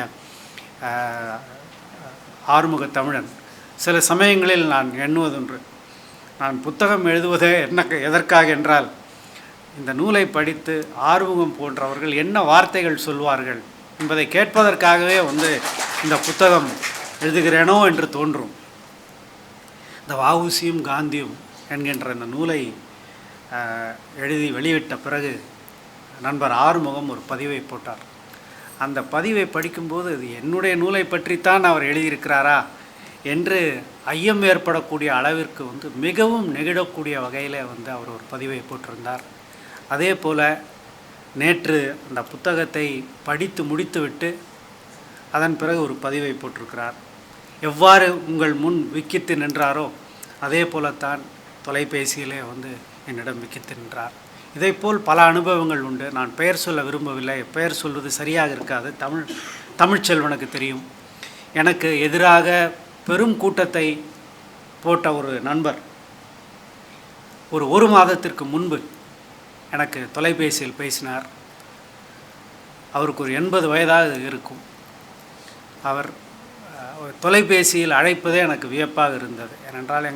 ஆறுமுக தமிழன் சில சமயங்களில் நான் எண்ணுவதொன்று, நான் புத்தகம் எழுதுவதே எதற்காக என்றால், இந்த நூலை படித்து ஆறுமுகம் போன்றவர்கள் என்ன வார்த்தைகள் சொல்வார்கள் என்பதை கேட்பதற்காகவே இந்த புத்தகம் எழுதுகிறேனோ என்று தோன்றும். இந்த வஉசியும் காந்தியும் என்கின்ற இந்த நூலை எழுதி வெளியிட்ட பிறகு நண்பர் ஆறுமுகம் ஒரு பதிவை போட்டார். அந்த பதிவை படிக்கும்போது இது என்னுடைய நூலை பற்றித்தான் அவர் எழுதியிருக்கிறாரா என்று ஐயம் ஏற்படக்கூடிய அளவிற்கு மிகவும் நெகிழக்கூடிய வகையில் அவர் ஒரு பதிவை போட்டிருந்தார். அதே போல் நேற்று அந்த புத்தகத்தை படித்து முடித்துவிட்டு அதன் பிறகு ஒரு பதிவை போட்டிருக்கிறார். எவ்வாறு உங்கள் முன் விக்கித்து நின்றாரோ அதே போலத்தான் தொலைபேசியிலே என்னிடம் விக்கித்து நின்றார். இதைப்போல் பல அனுபவங்கள் உண்டு. நான் பெயர் சொல்ல விரும்பவில்லை, பெயர் சொல்வது சரியாக இருக்காது. தமிழ்ச்செல்வனுக்கு தெரியும். எனக்கு எதிராக பெரும் கூட்டத்தை போட்ட ஒரு நண்பர் ஒரு மாதத்திற்கு முன்பு எனக்கு தொலைபேசியில் பேசினார். அவருக்கு ஒரு 80 வயதாக இருக்கும். அவர் தொலைபேசியில் அழைப்பதே எனக்கு வியப்பாக இருந்தது. ஏனென்றால்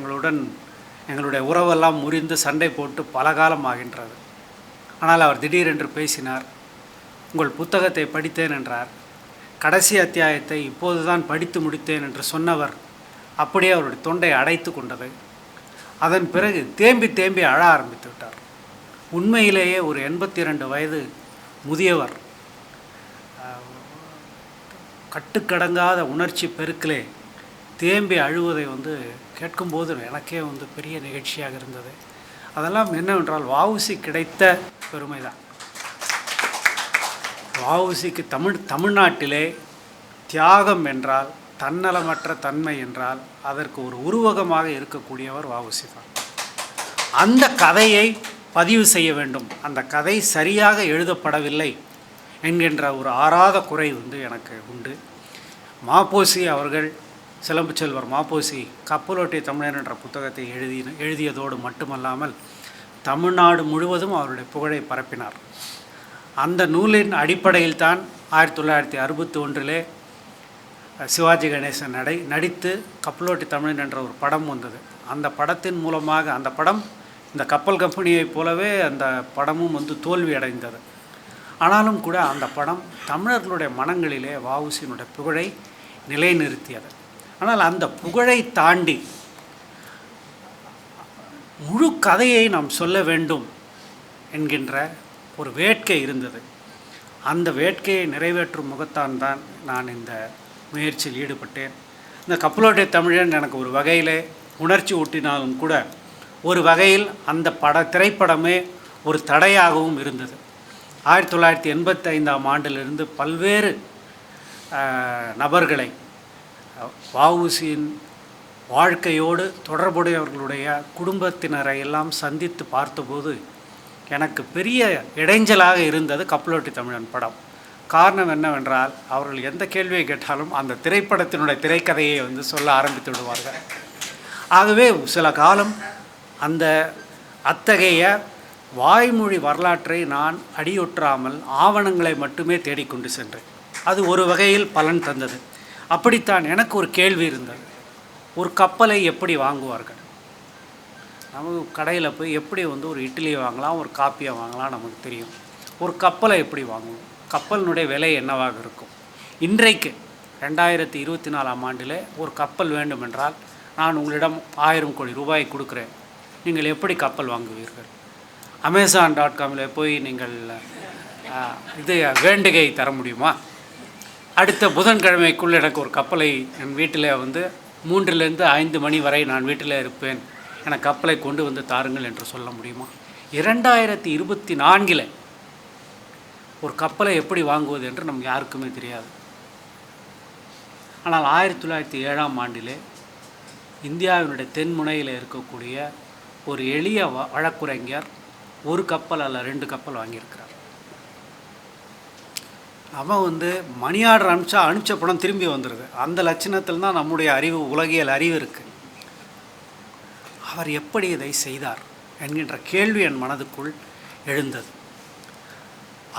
எங்களுடைய உறவெல்லாம் முறிந்து சண்டை போட்டு பல காலம் ஆகின்றது. ஆனால் அவர் திடீரென்று பேசினார். உங்கள் புத்தகத்தை படித்தேன் என்றார். கடைசி அத்தியாயத்தை இப்போது தான் படித்து முடித்தேன் என்று சொன்னவர் அப்படியே அவருடைய தொண்டை அடைத்து கொண்டது. அதன் பிறகு தேம்பி அழ ஆரம்பித்து விட்டார். உண்மையிலேயே ஒரு 82 வயது முதியவர் கட்டுக்கடங்காத உணர்ச்சி பெருக்கிலே தேம்பி அழுவதை கேட்கும்போது எனக்கே பெரிய நிகழ்ச்சியாக இருந்தது. அதெல்லாம் என்னவென்றால் வஉசி கிடைத்த பெருமை தான். வஉசிக்கு தமிழ்நாட்டிலே தியாகம் என்றால், தன்னலமற்ற தன்மை என்றால் அதற்கு ஒரு உருவகமாக இருக்கக்கூடியவர் வஉசி தான். அந்த கதையை பதிவு செய்ய வேண்டும். அந்த கதை சரியாக எழுதப்படவில்லை என்கின்ற ஒரு ஆறாத குறை எனக்கு உண்டு. மாப்போசி அவர்கள், சிலம்பு செல்வர் மாப்போசி கப்பலோட்டிய தமிழன் என்ற புத்தகத்தை எழுதியதோடு மட்டுமல்லாமல் தமிழ்நாடு முழுவதும் அவருடைய புகழை பரப்பினார். அந்த நூலின் அடிப்படையில் தான் 1961 சிவாஜி கணேசன் நடித்து கப்பலோட்டி தமிழன் என்ற ஒரு படம் வந்தது. அந்த படத்தின் மூலமாக, அந்த படம் இந்த கப்பல் கம்பெனியைப் போலவே அந்த படமும் தோல்வி அடைந்தது. ஆனாலும் கூட அந்த படம் தமிழர்களுடைய மனங்களிலே வஉசியினுடைய புகழை நிலைநிறுத்தியது. ஆனால் அந்த புகழை தாண்டி முழு கதையை நாம் சொல்ல வேண்டும் என்கின்ற ஒரு வேட்கை இருந்தது. அந்த வேட்கையை நிறைவேற்றும் முகத்தான் தான் நான் இந்த முயற்சியில் ஈடுபட்டேன். இந்த கப்பலோட்டிய தமிழன் எனக்கு ஒரு வகையிலே உணர்ச்சி ஊட்டினாலும் கூட ஒரு வகையில் அந்த திரைப்படமே ஒரு தடையாகவும் இருந்தது. 1985 ஆண்டிலிருந்து பல்வேறு நபர்களை வஉசியின் வாழ்க்கையோடு தொடர்புடையவர்களுடைய குடும்பத்தினரை எல்லாம் சந்தித்து பார்த்தபோது எனக்கு பெரிய இடைஞ்சலாக இருந்தது கப்பலோட்டி தமிழன் படம். காரணம் என்னவென்றால், அவர்கள் எந்த கேள்வியை கேட்டாலும் அந்த திரைப்படத்தினுடைய திரைக்கதையை சொல்ல ஆரம்பித்து விடுவார்கள். ஆகவே சில காலம் அத்தகைய வாய்மொழி வரலாற்றை நான் அடியொற்றாமல் ஆவணங்களை மட்டுமே தேடிக்கொண்டு சென்றேன். அது ஒரு வகையில் பலன் தந்தது. அப்படித்தான் எனக்கு ஒரு கேள்வி இருந்தது. ஒரு கப்பலை எப்படி வாங்குவார்கள்? நம்ம கடையில் போய் எப்படி ஒரு இட்லியை வாங்கலாம், ஒரு காப்பியை வாங்கலாம் நமக்கு தெரியும். ஒரு கப்பலை எப்படி வாங்குவோம்? கப்பலினுடைய விலை என்னவாக இருக்கும்? இன்றைக்கு 2024ஆம் ஆண்டில் ஒரு கப்பல் வேண்டுமென்றால் நான் உங்களிடம் 1000 கோடி ரூபாய் கொடுக்குறேன். நீங்கள் எப்படி கப்பல் வாங்குவீர்கள்? Amazon.comல போய் நீங்கள் இது வேண்டுகை தர முடியுமா? அடுத்த புதன்கிழமைக்குள் எனக்கு ஒரு கப்பலை என் வீட்டில் 3லிருந்து 5 மணி வரை நான் வீட்டில் இருப்பேன், எனக்கு கப்பலை கொண்டு வந்து தாருங்கள் என்று சொல்ல முடியுமா? 2024 ஒரு கப்பலை எப்படி வாங்குவது என்று நமக்கு யாருக்குமே தெரியாது. ஆனால் 1907ஆம் ஆண்டிலே இந்தியாவினுடைய தென்முனையில் இருக்கக்கூடிய ஒரு எளிய வழக்குரைஞர் ஒரு கப்பல் அல்ல 2 கப்பல் வாங்கியிருக்கிறார். அவன் மணி ஆர்டர் அனுப்பிச்ச பணம் திரும்பி வந்துடுது. அந்த லட்சணத்தில் தான் நம்முடைய அறிவு, உலகியல் அறிவு இருக்குது. அவர் எப்படி இதை செய்தார் என்கின்ற கேள்வி என் மனதுக்குள் எழுந்தது.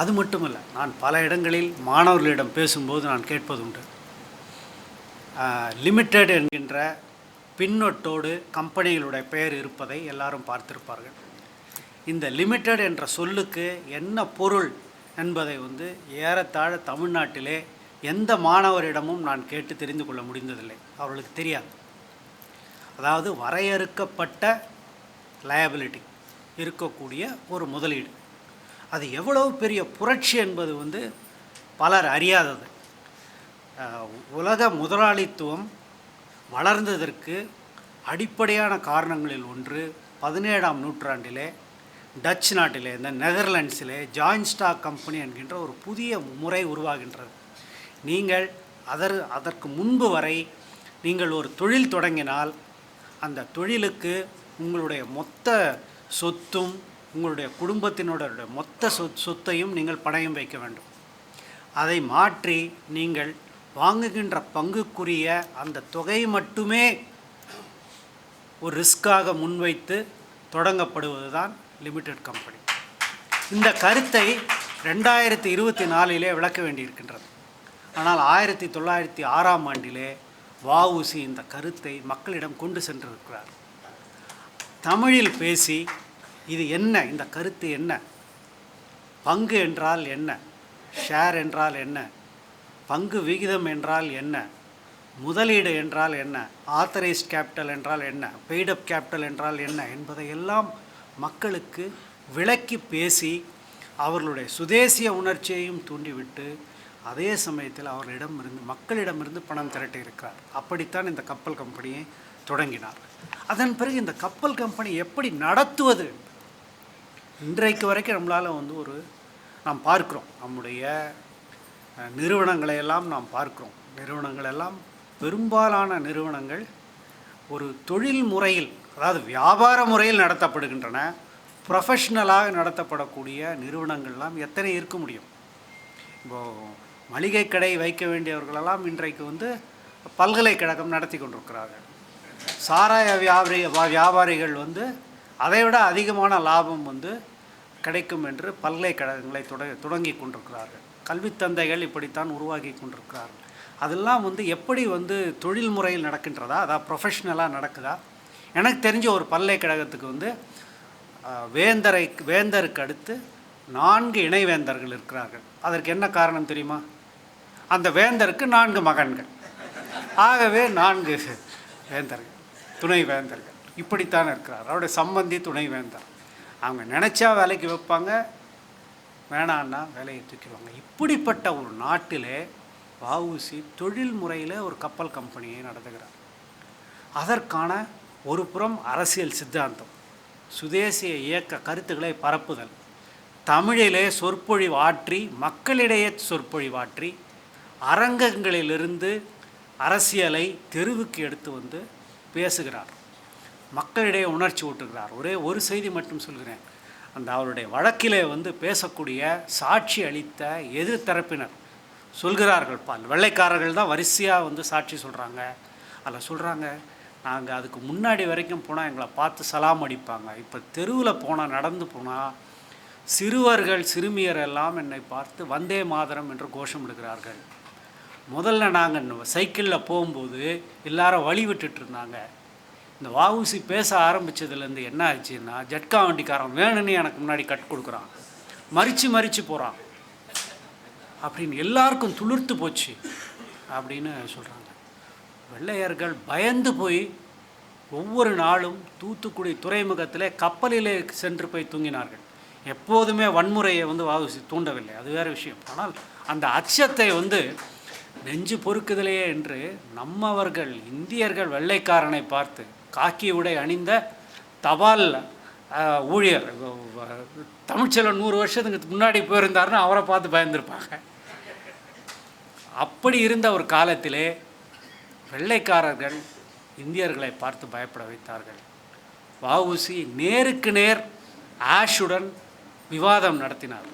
அது மட்டுமல்ல, நான் பல இடங்களில் மாணவர்களிடம் பேசும்போது நான் கேட்பதுண்டு. லிமிட்டெட் என்கின்ற பின்னொட்டோடு கம்பெனிகளுடைய பெயர் இருப்பதை எல்லாரும் பார்த்திருப்பார்கள். இந்த லிமிட்டெட் என்ற சொல்லுக்கு என்ன பொருள் என்பதை ஏறத்தாழ தமிழ்நாட்டிலே எந்த மாணவரிடமும் நான் கேட்டு தெரிந்து கொள்ள முடிந்ததில்லை. அவர்களுக்கு தெரியாது. அதாவது வரையறுக்கப்பட்ட லயபிலிட்டி இருக்கக்கூடிய ஒரு முதலீடு. அது எவ்வளவு பெரிய புரட்சி என்பது பலர் அறியாதது. உலக முதலாளித்துவம் வளர்ந்ததற்கு அடிப்படையான காரணங்களில் ஒன்று 17ஆம் நூற்றாண்டிலே டச் நாட்டிலே, இந்த நெதர்லாண்ட்ஸிலே ஜாயின்ட் ஸ்டாக் கம்பெனி என்கின்ற ஒரு புதிய முறை உருவாகின்றது. நீங்கள் அதற்கு முன்பு வரை நீங்கள் ஒரு தொழில் தொடங்கினால் அந்த தொழிலுக்கு உங்களுடைய மொத்த சொத்தும் உங்களுடைய குடும்பத்தினுடைய மொத்த சொத்தையும் நீங்கள் பணயம் வைக்க வேண்டும். அதை மாற்றி நீங்கள் வாங்குகின்ற பங்குக்குரிய அந்த தொகை மட்டுமே ஒரு ரிஸ்காக முன்வைத்து தொடங்கப்படுவது தான் லிமிடெட் கம்பெனி. இந்த கருத்தை 2024 விளக்க வேண்டியிருக்கின்றது. ஆனால் 1906ஆம் ஆண்டிலே வ.உ.சி. இந்த கருத்தை மக்களிடம் கொண்டு சென்றிருக்கிறார். தமிழில் பேசி இது என்ன, இந்த கருத்து என்ன, பங்கு என்றால் என்ன, ஷேர் என்றால் என்ன, பங்கு விகிதம் என்றால் என்ன, முதலீடு என்றால் என்ன, ஆத்தரைஸ்ட் கேபிட்டல் என்றால் என்ன, பெய்டப் கேபிட்டல் என்றால் என்ன என்பதையெல்லாம் மக்களுக்கு விளக்கி பேசி அவர்களுடைய சுதேசிய உணர்ச்சியையும் தூண்டிவிட்டு அதே சமயத்தில் மக்களிடமிருந்து பணம் திரட்டி இருக்கிறார். அப்படித்தான் இந்த கப்பல் கம்பெனியை தொடங்கினார். அதன் பிறகு இந்த கப்பல் கம்பெனி எப்படி நடத்துவது இன்றைக்கு வரைக்கும் நம்மளால் நாம் பார்க்குறோம். நம்முடைய நிறுவனங்களையெல்லாம் நாம் பார்க்குறோம். நிறுவனங்களெல்லாம் பெரும்பாலான நிறுவனங்கள் ஒரு தொழில் முறையில், அதாவது வியாபார முறையில் நடத்தப்படுகின்றன. ப்ரொஃபஷ்னலாக நடத்தப்படக்கூடிய நிறுவனங்கள்லாம் எத்தனை இருக்க முடியும்? இப்போது மளிகை கடை வைக்க வேண்டியவர்களெல்லாம் இன்றைக்கு பல்கலைக்கழகம் நடத்தி கொண்டிருக்கிறார்கள். சாராய வியாபாரிகள் அதைவிட அதிகமான லாபம் கிடைக்கும் என்று பல்கலைக்கழகங்களை தொடங்கி கொண்டிருக்கிறார்கள். கல்வித்தந்தைகள் இப்படித்தான் உருவாக்கி கொண்டிருக்கிறார்கள். அதெல்லாம் எப்படி தொழில் முறையில் நடக்கின்றதா, அதாவது ப்ரொஃபஷ்னலாக நடக்குதா? எனக்கு தெரிஞ்ச ஒரு பல்கலைக்கழகத்துக்கு வேந்தருக்கு அடுத்து 4 இணைவேந்தர்கள் இருக்கிறார்கள். அதற்கு என்ன காரணம் தெரியுமா? அந்த வேந்தருக்கு 4 மகன்கள். ஆகவே 4 வேந்தர்கள், துணை வேந்தர்கள் இப்படித்தான் இருக்கிறார். அவருடைய சம்பந்தி துணை வேந்தர். அவங்க நினச்சா வேலைக்கு வைப்பாங்க, வேணான்னா வேலையை தூக்கிடுவாங்க. இப்படிப்பட்ட ஒரு நாட்டிலே வ.உ.சி. தொழில் முறையில் ஒரு கப்பல் கம்பெனியை நடத்துகிறார். அதற்கான ஒரு புறம் அரசியல் சித்தாந்தம், சுதேசிய இயக்க கருத்துக்களை பரப்புதல், தமிழிலே சொற்பொழிவாற்றி மக்களிடையே சொற்பொழிவாற்றி அரங்கங்களிலிருந்து அரசியலை தெருவுக்கு எடுத்து பேசுகிறார். மக்களிடையே உணர்ச்சி ஊட்டுகிறார். ஒரு செய்தி மட்டும் சொல்கிறேன். அவருடைய வழக்கிலே பேசக்கூடிய சாட்சி அளித்த எதிர்த்தரப்பினர் சொல்கிறார்கள், வெள்ளைக்காரர்கள் தான் வரிசையாக சாட்சி சொல்கிறாங்க. அதில் சொல்கிறாங்க, நாங்கள் அதுக்கு முன்னாடி வரைக்கும் போனால் எங்களை பார்த்து சலாம் அடிப்பாங்க, இப்போ தெருவில் போனால், நடந்து போனால் சிறுவர்கள் சிறுமியர் எல்லாம் என்னை பார்த்து வந்தே மாதரம் என்று கோஷம் எடுக்கிறார்கள். முதல்ல நாங்கள் சைக்கிளில் போகும்போது எல்லாரும் வழி விட்டுட்டு இருந்தாங்க. இந்த வஉசி பேச ஆரம்பித்ததுலேருந்து என்ன ஆச்சுன்னா, ஜட்கா வண்டிக்காரன் வேணும்னு எனக்கு முன்னாடி கட் கொடுக்குறான், மறித்து போகிறான் அப்படின்னு எல்லாருக்கும் துளிர்த்து போச்சு அப்படின்னு சொல்கிறாங்க. வெள்ளையர்கள் பயந்து போய் ஒவ்வொரு நாளும் தூத்துக்குடி துறைமுகத்தில் கப்பலிலே சென்று போய் தூங்கினார்கள். எப்போதுமே வன்முறையை வஉசி தூண்டவில்லை, அது வேறு விஷயம். ஆனால் அந்த அச்சத்தை நெஞ்சு பொறுக்குதலையே என்று நம்மவர்கள் இந்தியர்கள் வெள்ளைக்காரனை பார்த்து காக்கி உடை அணிந்த தபால் ஊழியர் தமிழ்ச்செல்வன் 100 வருஷத்துக்கு முன்னாடி போயிருந்தாருன்னு அவரை பார்த்து பயந்துருப்பாங்க. அப்படி இருந்த ஒரு காலத்திலே வெள்ளைக்காரர்கள் இந்தியர்களை பார்த்து பயப்பட வைத்தார்கள். வஉசி நேருக்கு நேர் ஆஷுடன் விவாதம் நடத்தினார்.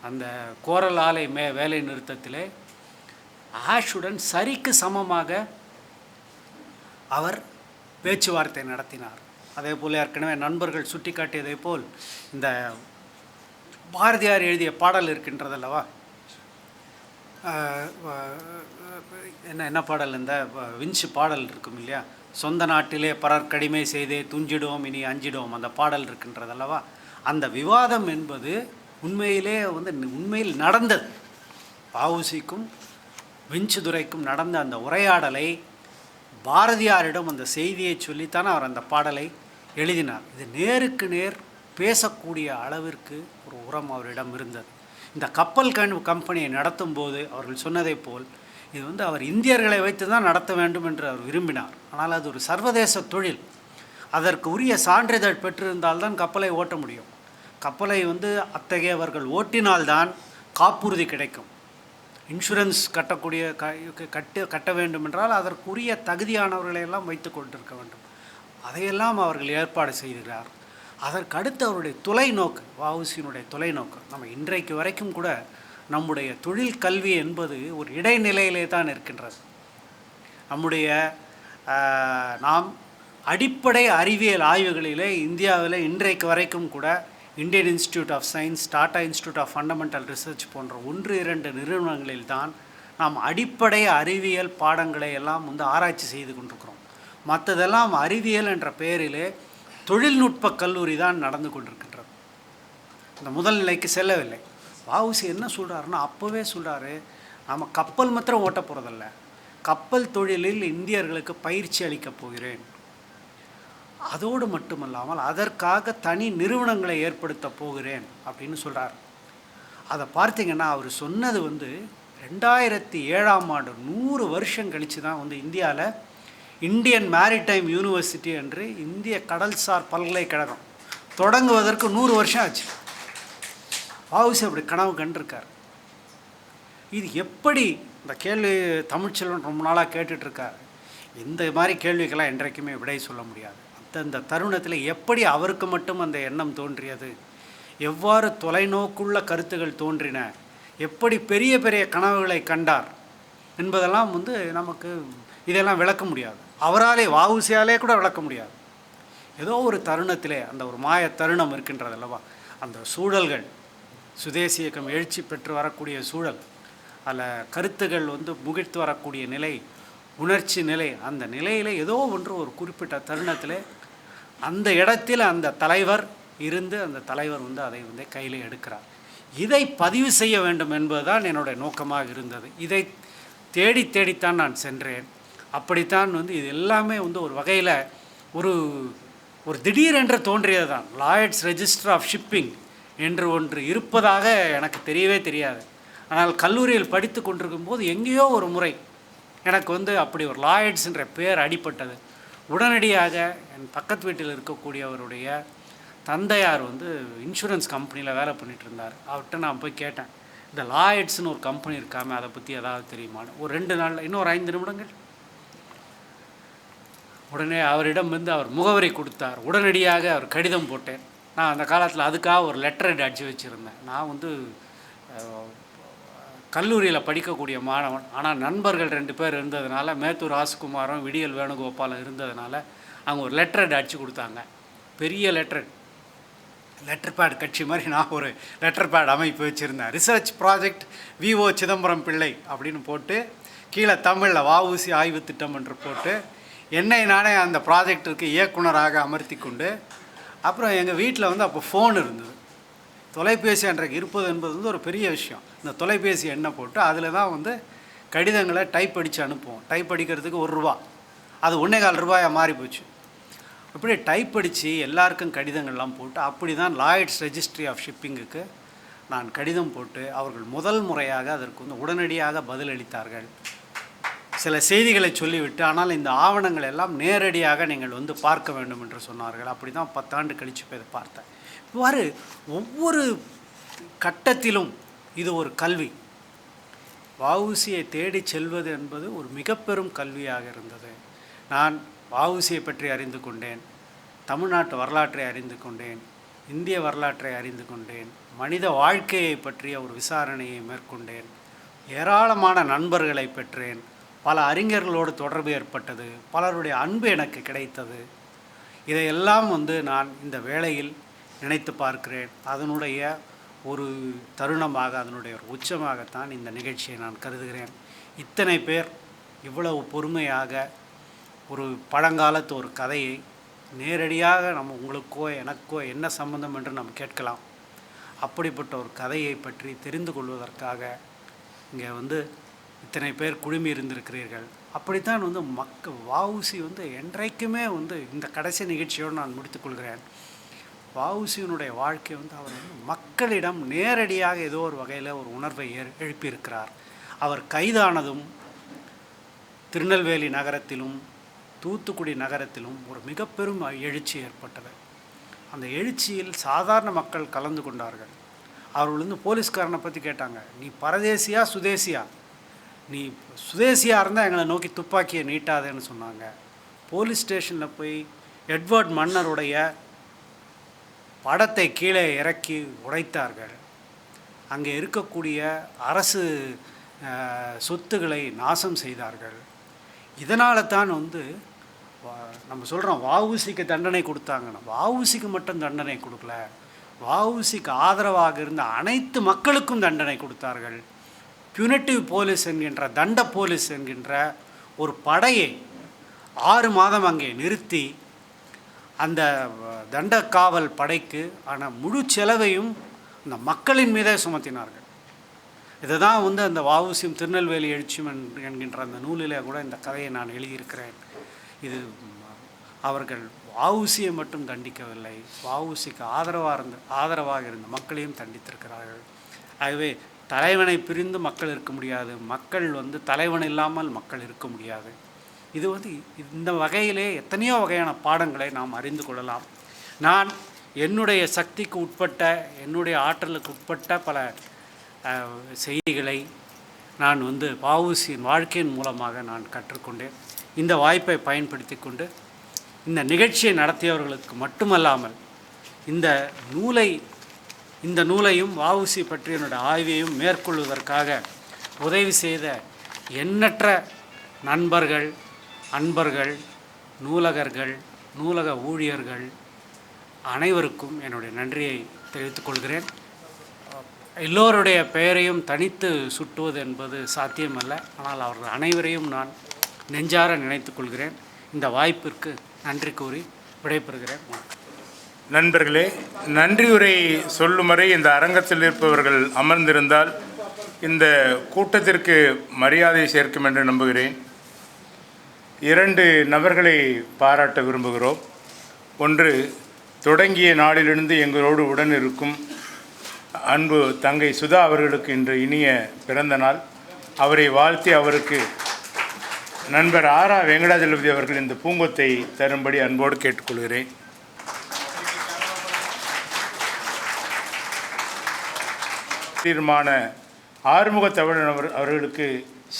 அந்த கோரல் ஆலை வேலை நிறுத்தத்திலே ஆஷுடன் சரிக்கு சமமாக அவர் பேச்சுவார்த்தை நடத்தினார். அதே போல் ஏற்கனவே நண்பர்கள் சுட்டி காட்டியதை போல் இந்த பாரதியார் எழுதிய பாடல் இருக்கின்றதல்லவா, என்ன பாடல், இந்த விஞ்சு பாடல் இருக்கும் இல்லையா, சொந்த நாட்டிலே பரர் கடிமை செய்தே துஞ்சிடுவோம் இனி அஞ்சிடுவோம், அந்த பாடல் இருக்கின்றதல்லவா. அந்த விவாதம் என்பது உண்மையிலே உண்மையில் நடந்தது. வஉசிக்கும் விஞ்சுதுரைக்கும் நடந்த அந்த உரையாடலை பாரதியாரிடம் அந்த செய்தியை சொல்லித்தான் அவர் அந்த பாடலை எழுதினார். இது நேருக்கு நேர் பேசக்கூடிய அளவிற்கு ஒரு உரம் அவரிடம் இருந்தது. இந்த கப்பல் கம்பெனியை நடத்தும் போது அவர்கள் சொன்னதை போல் இது அவர் இந்தியர்களை வைத்து தான் நடத்த வேண்டும் என்று அவர் விரும்பினார். ஆனால் அது ஒரு சர்வதேச தொழில், அதற்கு உரிய சான்றிதழ் பெற்றிருந்தால்தான் கப்பலை ஓட்ட முடியும். கப்பலை அத்தகையவர்கள் ஓட்டினால்தான் காப்புறுதி கிடைக்கும். இன்சூரன்ஸ் கட்ட வேண்டும் என்றால் அதற்குரிய தகுதியானவர்களை எல்லாம் வைத்து கொண்டிருக்க வேண்டும். அதையெல்லாம் அவர்கள் ஏற்பாடு செய்கிறார். அதற்கடுத்து அவருடைய தொலைநோக்கு, வஉசியினுடைய தொலைநோக்கு, நம்ம இன்றைக்கு வரைக்கும் கூட நம்முடைய தொழில் கல்வி என்பது ஒரு இடைநிலையிலே தான் இருக்கின்றது. நாம் அடிப்படை அறிவியல் ஆய்வுகளிலே இந்தியாவில் இன்றைக்கு வரைக்கும் கூட Indian institute of science, Tata institute of fundamental research போன்ற 1-2 நிறுவனங்களில் தான் நாம் அடிப்படை அறிவியல் பாடங்களை எல்லாம் ஆராய்ச்சி செய்து கொண்டிருக்கிறோம். மற்றதெல்லாம் அறிவியல் என்ற பெயரிலே தொழில்நுட்ப கல்லூரி தான் நடந்து கொண்டிருக்கின்றது. இந்த முதல் நிலைக்கு செல்லவில்லை. வஉசி என்ன சொல்கிறாருன்னா, அப்போவே சொல்கிறாரு, நம்ம கப்பல் மாத்திரம் ஓட்ட போகிறதில்ல, கப்பல் தொழிலில் இந்தியர்களுக்கு பயிற்சி அளிக்கப் போகிறேன். அதோடு மட்டுமல்லாமல் அதற்காக தனி நிறுவனங்களை ஏற்படுத்த போகிறேன் அப்படின்னு சொல்கிறார். அதை பார்த்திங்கன்னா அவர் சொன்னது 2007ஆம் ஆண்டு 100 வருஷம் கழித்து தான் இந்தியாவில் இந்தியன் மேரிடைம் யூனிவர்சிட்டி என்று இந்திய கடல்சார் பல்கலைக்கழகம் தொடங்குவதற்கு 100 வருஷம் ஆச்சு. வஉசி அப்படி கனவு கண்டிருக்கார். இது எப்படி, இந்த கேள்வி தமிழ்ச்செல்வன் ரொம்ப நாளாக கேட்டுட்ருக்கார். இந்த மாதிரி கேள்விக்கெல்லாம் என்றைக்குமே விடை சொல்ல முடியாது. அந்த தருணத்தில் எப்படி அவருக்கு மட்டும் அந்த எண்ணம் தோன்றியது, எவ்வாறு தொலைநோக்குள்ள கருத்துகள் தோன்றின, எப்படி பெரிய பெரிய கனவுகளை கண்டார் என்பதெல்லாம் நமக்கு இதெல்லாம் விளக்க முடியாது. அவராலே, வஉசியாலே கூட விளக்க முடியாது. ஏதோ ஒரு தருணத்திலே அந்த ஒரு மாய தருணம் இருக்கின்றது அல்லவா, அந்த சூழல்கள், சுதேசி இயக்கம் எழுச்சி பெற்று வரக்கூடிய சூழல், அதில் கருத்துகள் முகிழ்த்து வரக்கூடிய நிலை, உணர்ச்சி நிலை, அந்த நிலையில் ஏதோ ஒன்று ஒரு குறிப்பிட்ட தருணத்தில் அந்த இடத்தில் அந்த தலைவர் இருந்து அந்த தலைவர் அதை கையில் எடுக்கிறார். இதை பதிவு செய்ய வேண்டும் என்பதுதான் என்னுடைய நோக்கமாக இருந்தது. இதை தேடித்தான் நான் சென்றேன். அப்படித்தான் இது எல்லாமே ஒரு வகையில் ஒரு ஒரு திடீரென்று தோன்றியது தான். லாயட்ஸ் ரெஜிஸ்டர் ஆஃப் ஷிப்பிங் என்று ஒன்று இருப்பதாக எனக்கு தெரியவே தெரியாது. ஆனால் கல்லூரியில் படித்து கொண்டிருக்கும் போது எங்கேயோ ஒரு முறை எனக்கு அப்படி ஒரு லாயட்ஸ் என்ற பேர் அடிப்பட்டது. உடனடியாக என் பக்கத்து வீட்டில் இருக்கக்கூடியவருடைய தந்தையார் இன்சூரன்ஸ் கம்பெனியில் வேலை பண்ணிகிட்டு இருந்தார். அவர்கிட்ட நான் போய் கேட்டேன், இந்த லாயட்ஸ்னு ஒரு கம்பெனி இருக்காமல் அதை பற்றி ஏதாவது தெரியுமான்னு. ஒரு 2 நாளில், இன்னும் ஒரு 5 நிமிடங்கள், உடனே அவரிடம் அவர் முகவரி கொடுத்தார். உடனடியாக அவர் கடிதம் போட்டேன். நான் அந்த காலத்தில் அதுக்காக ஒரு லெட்டர் அடித்து வச்சுருந்தேன். நான் கல்லூரியில் படிக்கக்கூடிய மாணவன், ஆனால் நண்பர்கள் 2 பேர் இருந்ததுனால, மேத்தூர் ராசுகுமாரும் விடியல் வேணுகோபாலும் இருந்ததுனால அவங்க ஒரு லெட்டர் அடித்து கொடுத்தாங்க. பெரிய லெட்டர், லெட்டர் பேட் கட்சி மாதிரி நான் ஒரு லெட்டர் பேட் அமைப்பு வச்சுருந்தேன். Research project VO Chidambaram Pillai அப்படின்னு போட்டு கீழே தமிழில் வஉசி ஆய்வு திட்டம் என்று போட்டு என்னை நானே அந்த ப்ராஜெக்டிற்கு இயக்குனராக அமர்த்தி கொண்டு, அப்புறம் எங்கள் வீட்டில் வந்து அப்போ ஃபோன் இருந்தது. தொலைபேசி அன்றைக்கு இருப்பது என்பது வந்து ஒரு பெரிய விஷயம். இந்த தொலைபேசி எண்ணை போட்டு அதில் தான் வந்து கடிதங்களை டைப் அடித்து அனுப்புவோம். டைப் அடிக்கிறதுக்கு ₹1, அது ₹1.25 மாறி போச்சு. இப்படி டைப் அடித்து எல்லாருக்கும் கடிதங்கள்லாம் போட்டு அப்படி தான் லாய்ட்ஸ் ரெஜிஸ்ட்ரி ஆஃப் ஷிப்பிங்குக்கு நான் கடிதம் போட்டு அவர்கள் முதல் முறையாக அதற்கு வந்து உடனடியாக பதிலளித்தார்கள். சில செய்திகளை சொல்லிவிட்டு, ஆனால் இந்த ஆவணங்கள் எல்லாம் நேரடியாக நீங்கள் வந்து பார்க்க வேண்டும் என்று சொன்னார்கள். அப்படி தான் 10 ஆண்டு கழித்து போய் பார்த்தேன். இவ்வாறு ஒவ்வொரு கட்டத்திலும் இது ஒரு கல்வி. வஉசியை தேடி செல்வது என்பது ஒரு மிக பெரும் கல்வியாக இருந்தது. நான் வஉசியை பற்றி அறிந்து கொண்டேன், தமிழ்நாட்டு வரலாற்றை அறிந்து கொண்டேன், இந்திய வரலாற்றை அறிந்து கொண்டேன், மனித வாழ்க்கையை பற்றிய ஒரு விசாரணையை மேற்கொண்டேன், ஏராளமான நண்பர்களை பெற்றேன், பல அறிஞர்களோடு தொடர்பு ஏற்பட்டது, பலருடைய அன்பு எனக்கு கிடைத்தது. இதையெல்லாம் வந்து நான் இந்த வேளையில் நினைத்து பார்க்கிறேன். அதனுடைய ஒரு தருணமாக, அதனுடைய ஒரு உச்சமாகத்தான் இந்த நிகழ்ச்சியை நான் கருதுகிறேன். இத்தனை பேர் இவ்வளவு பொறுமையாக ஒரு பழங்காலத்து ஒரு கதையை நேரடியாக நம்ம உங்களுக்கோ எனக்கோ என்ன சம்பந்தம் என்று நாம் கேட்கலாம். அப்படிப்பட்ட ஒரு கதையை பற்றி தெரிந்து கொள்வதற்காக இங்கே வந்து இத்தனை பேர் குழுமி இருந்திருக்கிறீர்கள். அப்படித்தான் வந்து வஉசி வந்து என்றைக்குமே வந்து இந்த கடைசி நிகழ்ச்சியோடு நான் முடித்துக்கொள்கிறேன். வஉசியினுடைய வாழ்க்கை வந்து அவர் வந்து மக்களிடம் நேரடியாக ஏதோ ஒரு வகையில் ஒரு உணர்வை எழுப்பியிருக்கிறார். அவர் கைதானதும் திருநெல்வேலி நகரத்திலும் தூத்துக்குடி நகரத்திலும் ஒரு மிக பெரும் எழுச்சி ஏற்பட்டது. அந்த எழுச்சியில் சாதாரண மக்கள் கலந்து கொண்டார்கள். அவர்கள் வந்து போலீஸ்காரனை பற்றி கேட்டாங்க, நீ பரதேசியா சுதேசியா, நீ சுதேசியாக இருந்தால் எங்களை நோக்கி துப்பாக்கியை நீட்டாதேன்னு சொன்னாங்க. போலீஸ் ஸ்டேஷனில் போய் எட்வர்ட் மன்னருடைய படத்தை கீழே இறக்கி உடைத்தார்கள். அங்கே இருக்கக்கூடிய அரசு சொத்துக்களை நாசம் செய்தார்கள். இதனால தான் வந்து நம்ம சொல்கிறோம் வஉசிக்கு தண்டனை கொடுத்தாங்கன்னா, வஉசிக்கு மட்டும் தண்டனை கொடுக்கல, வஉசிக்கு ஆதரவாக இருந்த அனைத்து மக்களுக்கும் தண்டனை கொடுத்தார்கள். பியூனிட்டிவ் போலீஸ் என்கின்ற தண்ட போலீஸ் என்கின்ற ஒரு படையை 6 மாதம் அங்கே நிறுத்தி அந்த தண்ட காவல் படைக்கு ஆனால் முழு செலவையும் அந்த மக்களின் மீதே சுமத்தினார்கள். இதை தான் வந்து அந்த வஉசியும் திருநெல்வேலி எழுச்சியும் என்கின்ற அந்த நூலிலே கூட இந்த கதையை நான் எழுதியிருக்கிறேன். இது அவர்கள் வஉசியை மட்டும் தண்டிக்கவில்லை, வஉசிக்கு ஆதரவாக இருந்த மக்களையும் தண்டித்திருக்கிறார்கள். ஆகவே தலைவனை பிரிந்து மக்கள் இருக்க முடியாது, மக்கள் வந்து தலைவன் இல்லாமல் மக்கள் இருக்க முடியாது. இது வந்து இந்த வகையிலே எத்தனையோ வகையான பாடங்களை நாம் அறிந்து கொள்ளலாம். நான் என்னுடைய சக்திக்கு உட்பட்ட, என்னுடைய ஆற்றலுக்கு உட்பட்ட பல செய்திகளை நான் வந்து வஉசியின் வாழ்க்கையின் மூலமாக நான் கற்றுக்கொண்டேன். இந்த வாய்ப்பை பயன்படுத்தி கொண்டு இந்த நிகழ்ச்சியை நடத்தியவர்களுக்கு மட்டுமல்லாமல் இந்த நூலையும் வஉசி பற்றி என்னுடைய ஆய்வையும் மேற்கொள்வதற்காக உதவி செய்த எண்ணற்ற நண்பர்கள், அன்பர்கள், நூலகர்கள், நூலக ஊழியர்கள் அனைவருக்கும் என்னுடைய நன்றியை தெரிவித்துக் கொள்கிறேன். எல்லோருடைய பெயரையும் தனித்து சுட்டுவது என்பது சாத்தியமல்ல. ஆனால் அவர்கள் அனைவரையும் நான் நெஞ்சார நினைத்து கொள்கிறேன். இந்த வாய்ப்பிற்கு நன்றி கூறி விடைபெறுகிறேன். நண்பர்களே, நன்றியுரை சொல்லும் வரை இந்த அரங்கத்தில் இருப்பவர்கள் அமர்ந்திருந்தால் இந்த கூட்டத்திற்கு மரியாதை சேர்க்கும் என்று நம்புகிறேன். 2 நபர்களை பாராட்ட விரும்புகிறோம். ஒன்று, தொடங்கிய நாளிலிருந்து எங்களோடு உடன் இருக்கும் அன்பு தங்கை சுதா அவர்களுக்கு இன்று இனிய பிறந்த நாள். அவரை வாழ்த்தி அவருக்கு நண்பர் ஆரா வெங்கடாஜலபதி அவர்கள் இந்த பூங்கொத்தை தரும்படி அன்போடு கேட்டுக்கொள்கிறேன். தீர்மான ஆறுமுக தமிழன் அவர்களுக்கு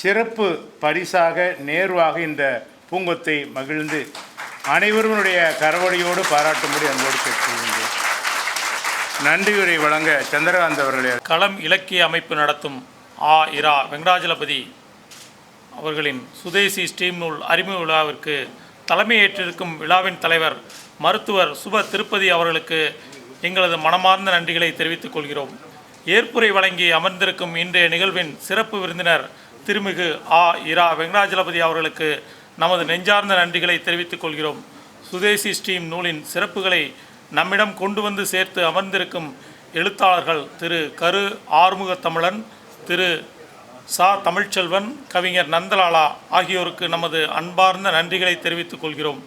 சிறப்பு பரிசாக நேர்வாக இந்த பூங்கொத்தை மகிழ்ந்து அனைவருடைய கரவொலியோடு பாராட்டும்படி அன்போடு கேட்டுக்கொள்கின்றேன். நன்றியுரை வழங்க சந்திரகாந்த் அவர்களே. களம் இலக்கிய அமைப்பு நடத்தும் இரா வெங்கடாஜலபதி அவர்களின் சுதேசி ஸ்டீம் நூல் அறிமுக விழாவிற்கு தலைமையேற்றிருக்கும் விழாவின் தலைவர் மருத்துவர் சுப திருப்பதி அவர்களுக்கு எங்களது மனமார்ந்த நன்றிகளை தெரிவித்துக் கொள்கிறோம். ஏற்புரை வழங்கி அமர்ந்திருக்கும் இன்றைய நிகழ்வின் சிறப்பு விருந்தினர் திருமிகு இரா வெங்கடாஜலபதி அவர்களுக்கு நமது நெஞ்சார்ந்த நன்றிகளை தெரிவித்துக் கொள்கிறோம். சுதேசி ஸ்ட்ரீம் நூலின் சிறப்புகளை நம்மிடம் கொண்டு வந்து சேர்த்து அமர்ந்திருக்கும் எழுத்தாளர்கள் திரு கரு ஆறுமுகத்தமிழன், திரு தமிழ்ச்செல்வன், கவிஞர் நந்தலாலா ஆகியோருக்கு நமது அன்பார்ந்த நன்றிகளை தெரிவித்துக் கொள்கிறோம்.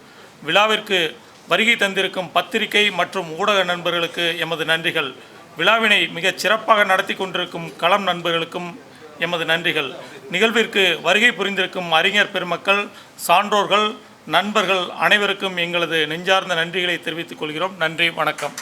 விழாவிற்கு வருகை தந்திருக்கும் பத்திரிகை மற்றும் ஊடக நண்பர்களுக்கு எமது நன்றிகள். விழாவினை மிகச் சிறப்பாக நடத்தி கொண்டிருக்கும் களம் நண்பர்களுக்கும் எமது நன்றிகள். நிகழ்விற்கு வருகை புரிந்திருக்கும் அறிஞர் பெருமக்கள், சான்றோர்கள், நண்பர்கள் அனைவருக்கும் எங்களது நெஞ்சார்ந்த நன்றிகளை தெரிவித்துக் கொள்கிறோம். நன்றி, வணக்கம்.